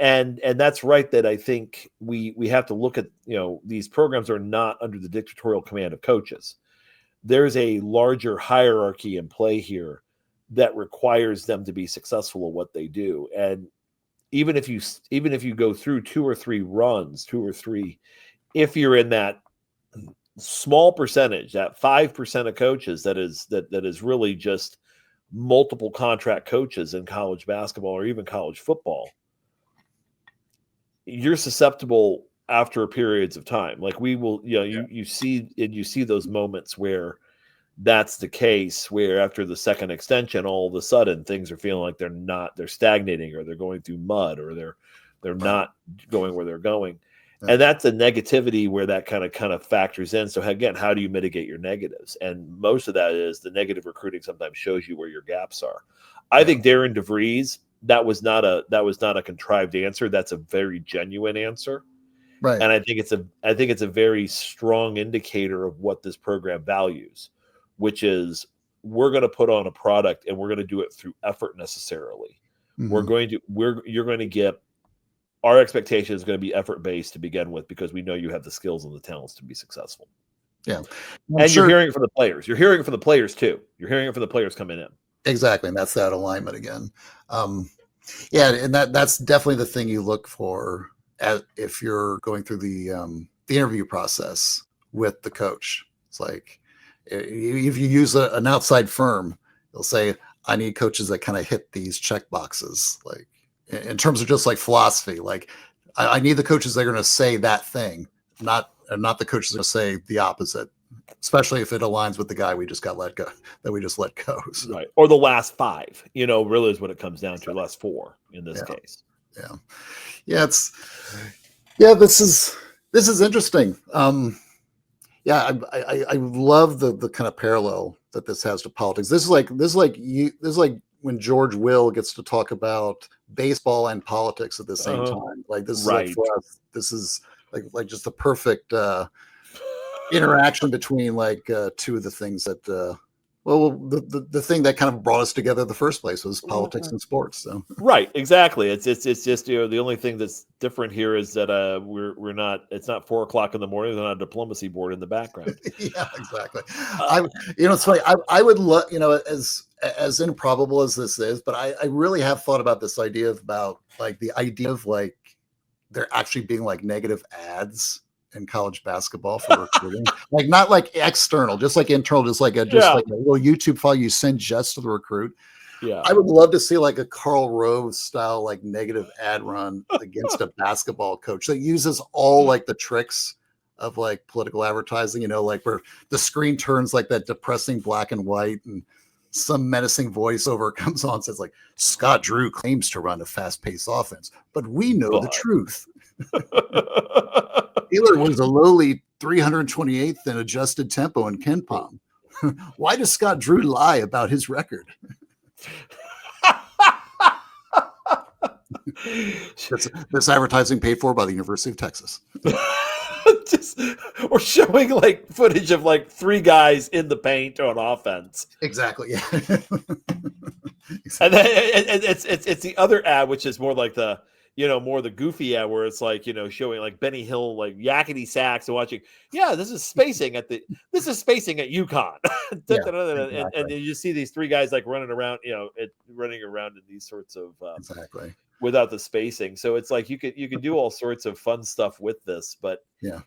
and that's right, that I think we have to look at, these programs are not under the dictatorial command of coaches. There's a larger hierarchy in play here that requires them to be successful at what they do. And even if you go through two or three, if you're in that small percentage, that 5% of coaches that is really just multiple contract coaches in college basketball or even college football, you're susceptible after periods of time. Like we will, you see those moments where that's the case, where after the second extension, all of a sudden things are feeling like they're stagnating, or they're going through mud, or they're not going where they're going. And that's a negativity where that kind of factors in. So again, how do you mitigate your negatives? And most of that is the negative recruiting sometimes shows you where your gaps are. I think Darren DeVries, that was not a contrived answer. That's a very genuine answer. Right. And I think it's a very strong indicator of what this program values, which is we're going to put on a product and we're going to do it through effort necessarily. Mm-hmm. You're going to get, our expectation is going to be effort-based to begin with, because we know you have the skills and the talents to be successful. Yeah. You're hearing it from the players. You're hearing it from the players too. You're hearing it from the players coming in. Exactly. And that's that alignment again. And that's definitely the thing you look for if you're going through the interview process with the coach. It's like, if you use an outside firm, they'll say, I need coaches that kind of hit these check boxes. Like, in terms of just like philosophy, like I need the coaches that are going to say that thing, not the coaches that are going to say the opposite, especially if it aligns with the guy we just let go. So. Right. Or the last five, really is what it comes down to. Last four in this case. Yeah. This is interesting. I love the kind of parallel that this has to politics. This is like when George Will gets to talk about baseball and politics at the same time. Like this is like for us, this is like just the perfect interaction between like two of the things that Well, the thing that kind of brought us together in the first place was politics and sports. So Right, exactly. It's just the only thing that's different here is that we're not. It's not 4 o'clock in the morning. There's not a diplomacy board in the background. yeah, exactly. It's funny. I would love, as improbable as this is, but I really have thought about this idea about like the idea of like there actually being like negative ads in college basketball for recruiting, like not like external, just like internal, just like a little YouTube file you send just to the recruit. Yeah, I would love to see like a Karl Rove style like negative ad run against a basketball coach that uses all like the tricks of like political advertising, like where the screen turns like that depressing black and white and some menacing voiceover comes on and says like Scott Drew claims to run a fast-paced offense, but we know the truth. Taylor was a lowly 328th in adjusted tempo in KenPom. Why does Scott Drew lie about his record? This advertising paid for by the University of Texas. Or showing like footage of like 3 guys in the paint on offense. Exactly. Yeah. And then it's the other ad, which is more like the more the goofy ad where it's like showing like Benny Hill like yakety sacks and watching. Yeah, this is spacing at UConn. And you see these 3 guys like running around, running around in these sorts of exactly without the spacing. So it's like you can do all sorts of fun stuff with this, but yeah.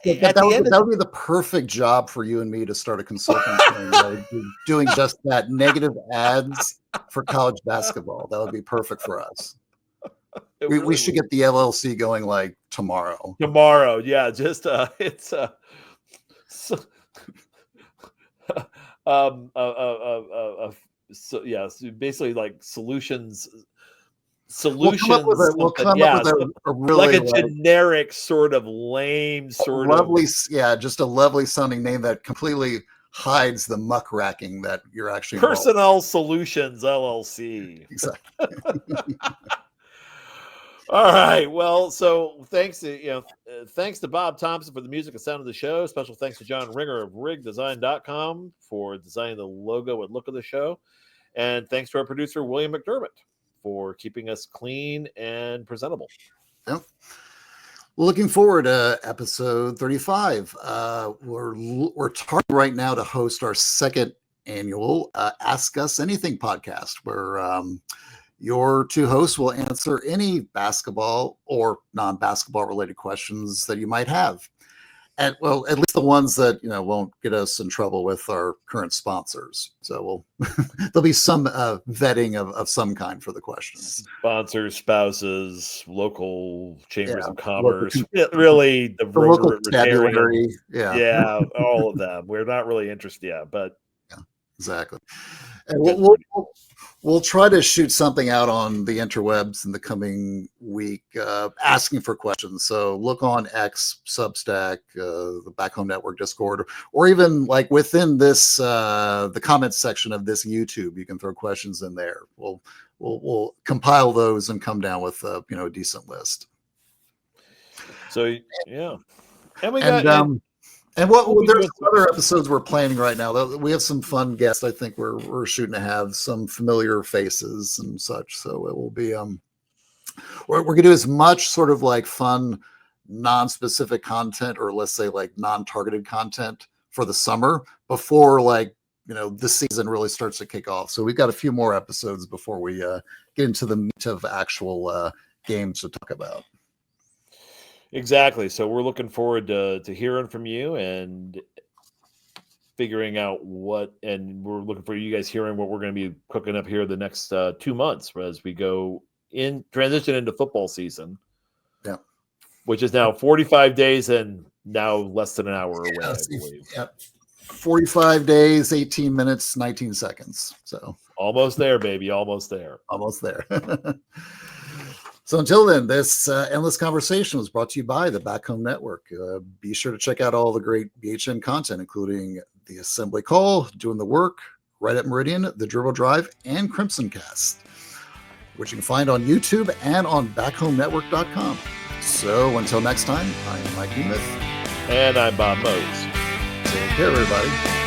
That would be the perfect job for you and me to start a consulting thing, right? Doing just that, negative ads for college basketball. That would be perfect for us. We should get the LLC going like tomorrow. Tomorrow, yeah. Just basically like solutions. We'll come up with a really like generic sort of lame sort lovely, just a lovely sounding name that completely hides the muckraking that you're actually Personnel Solutions LLC. Exactly. All right. Well, so thanks to Bob Thompson for the music and sound of the show. Special thanks to John Ringer of rigdesign.com for designing the logo and look of the show. And thanks to our producer, William McDermott, for keeping us clean and presentable. Yep. Looking forward to episode 35. We're targeting right now to host our second annual Ask Us Anything podcast, where your 2 hosts will answer any basketball or non-basketball related questions that you might have. And at least the ones that won't get us in trouble with our current sponsors. So there'll be some vetting of some kind for the questions. Sponsors, spouses, local chambers of commerce, really the local vocabulary. Yeah, all of them. We're not really interested yet, but yeah, exactly. And we'll try to shoot something out on the interwebs in the coming week, asking for questions. So look on X, Substack, the Back Home Network Discord, or even like within this the comments section of this YouTube, you can throw questions in there. We'll compile those and come down with a decent list. So yeah, and there's some other episodes we're planning right now. We have some fun guests. I think we're shooting to have some familiar faces and such. So it will be we're going to do as much sort of like fun, non-specific content, or let's say like non-targeted content for the summer before the season really starts to kick off. So we've got a few more episodes before we get into the meat of actual games to talk about. Exactly. So we're looking forward to hearing from you and figuring out and we're looking for you guys hearing what we're going to be cooking up here the next 2 months as we go in transition into football season. Yeah. Which is now 45 days and now less than an hour away, I believe. Yeah. 45 days, 18 minutes, 19 seconds. So almost there, baby. Almost there. Almost there. So until then, this endless conversation was brought to you by the Back Home Network. Be sure to check out all the great BHN content, including the Assembly Call, Doing the Work, Right at Meridian, The Dribble Drive, and Crimson Cast, which you can find on YouTube and on backhomenetwork.com. So until next time, I'm Mike Wiemuth. And I'm Bob Moats. Take care, everybody.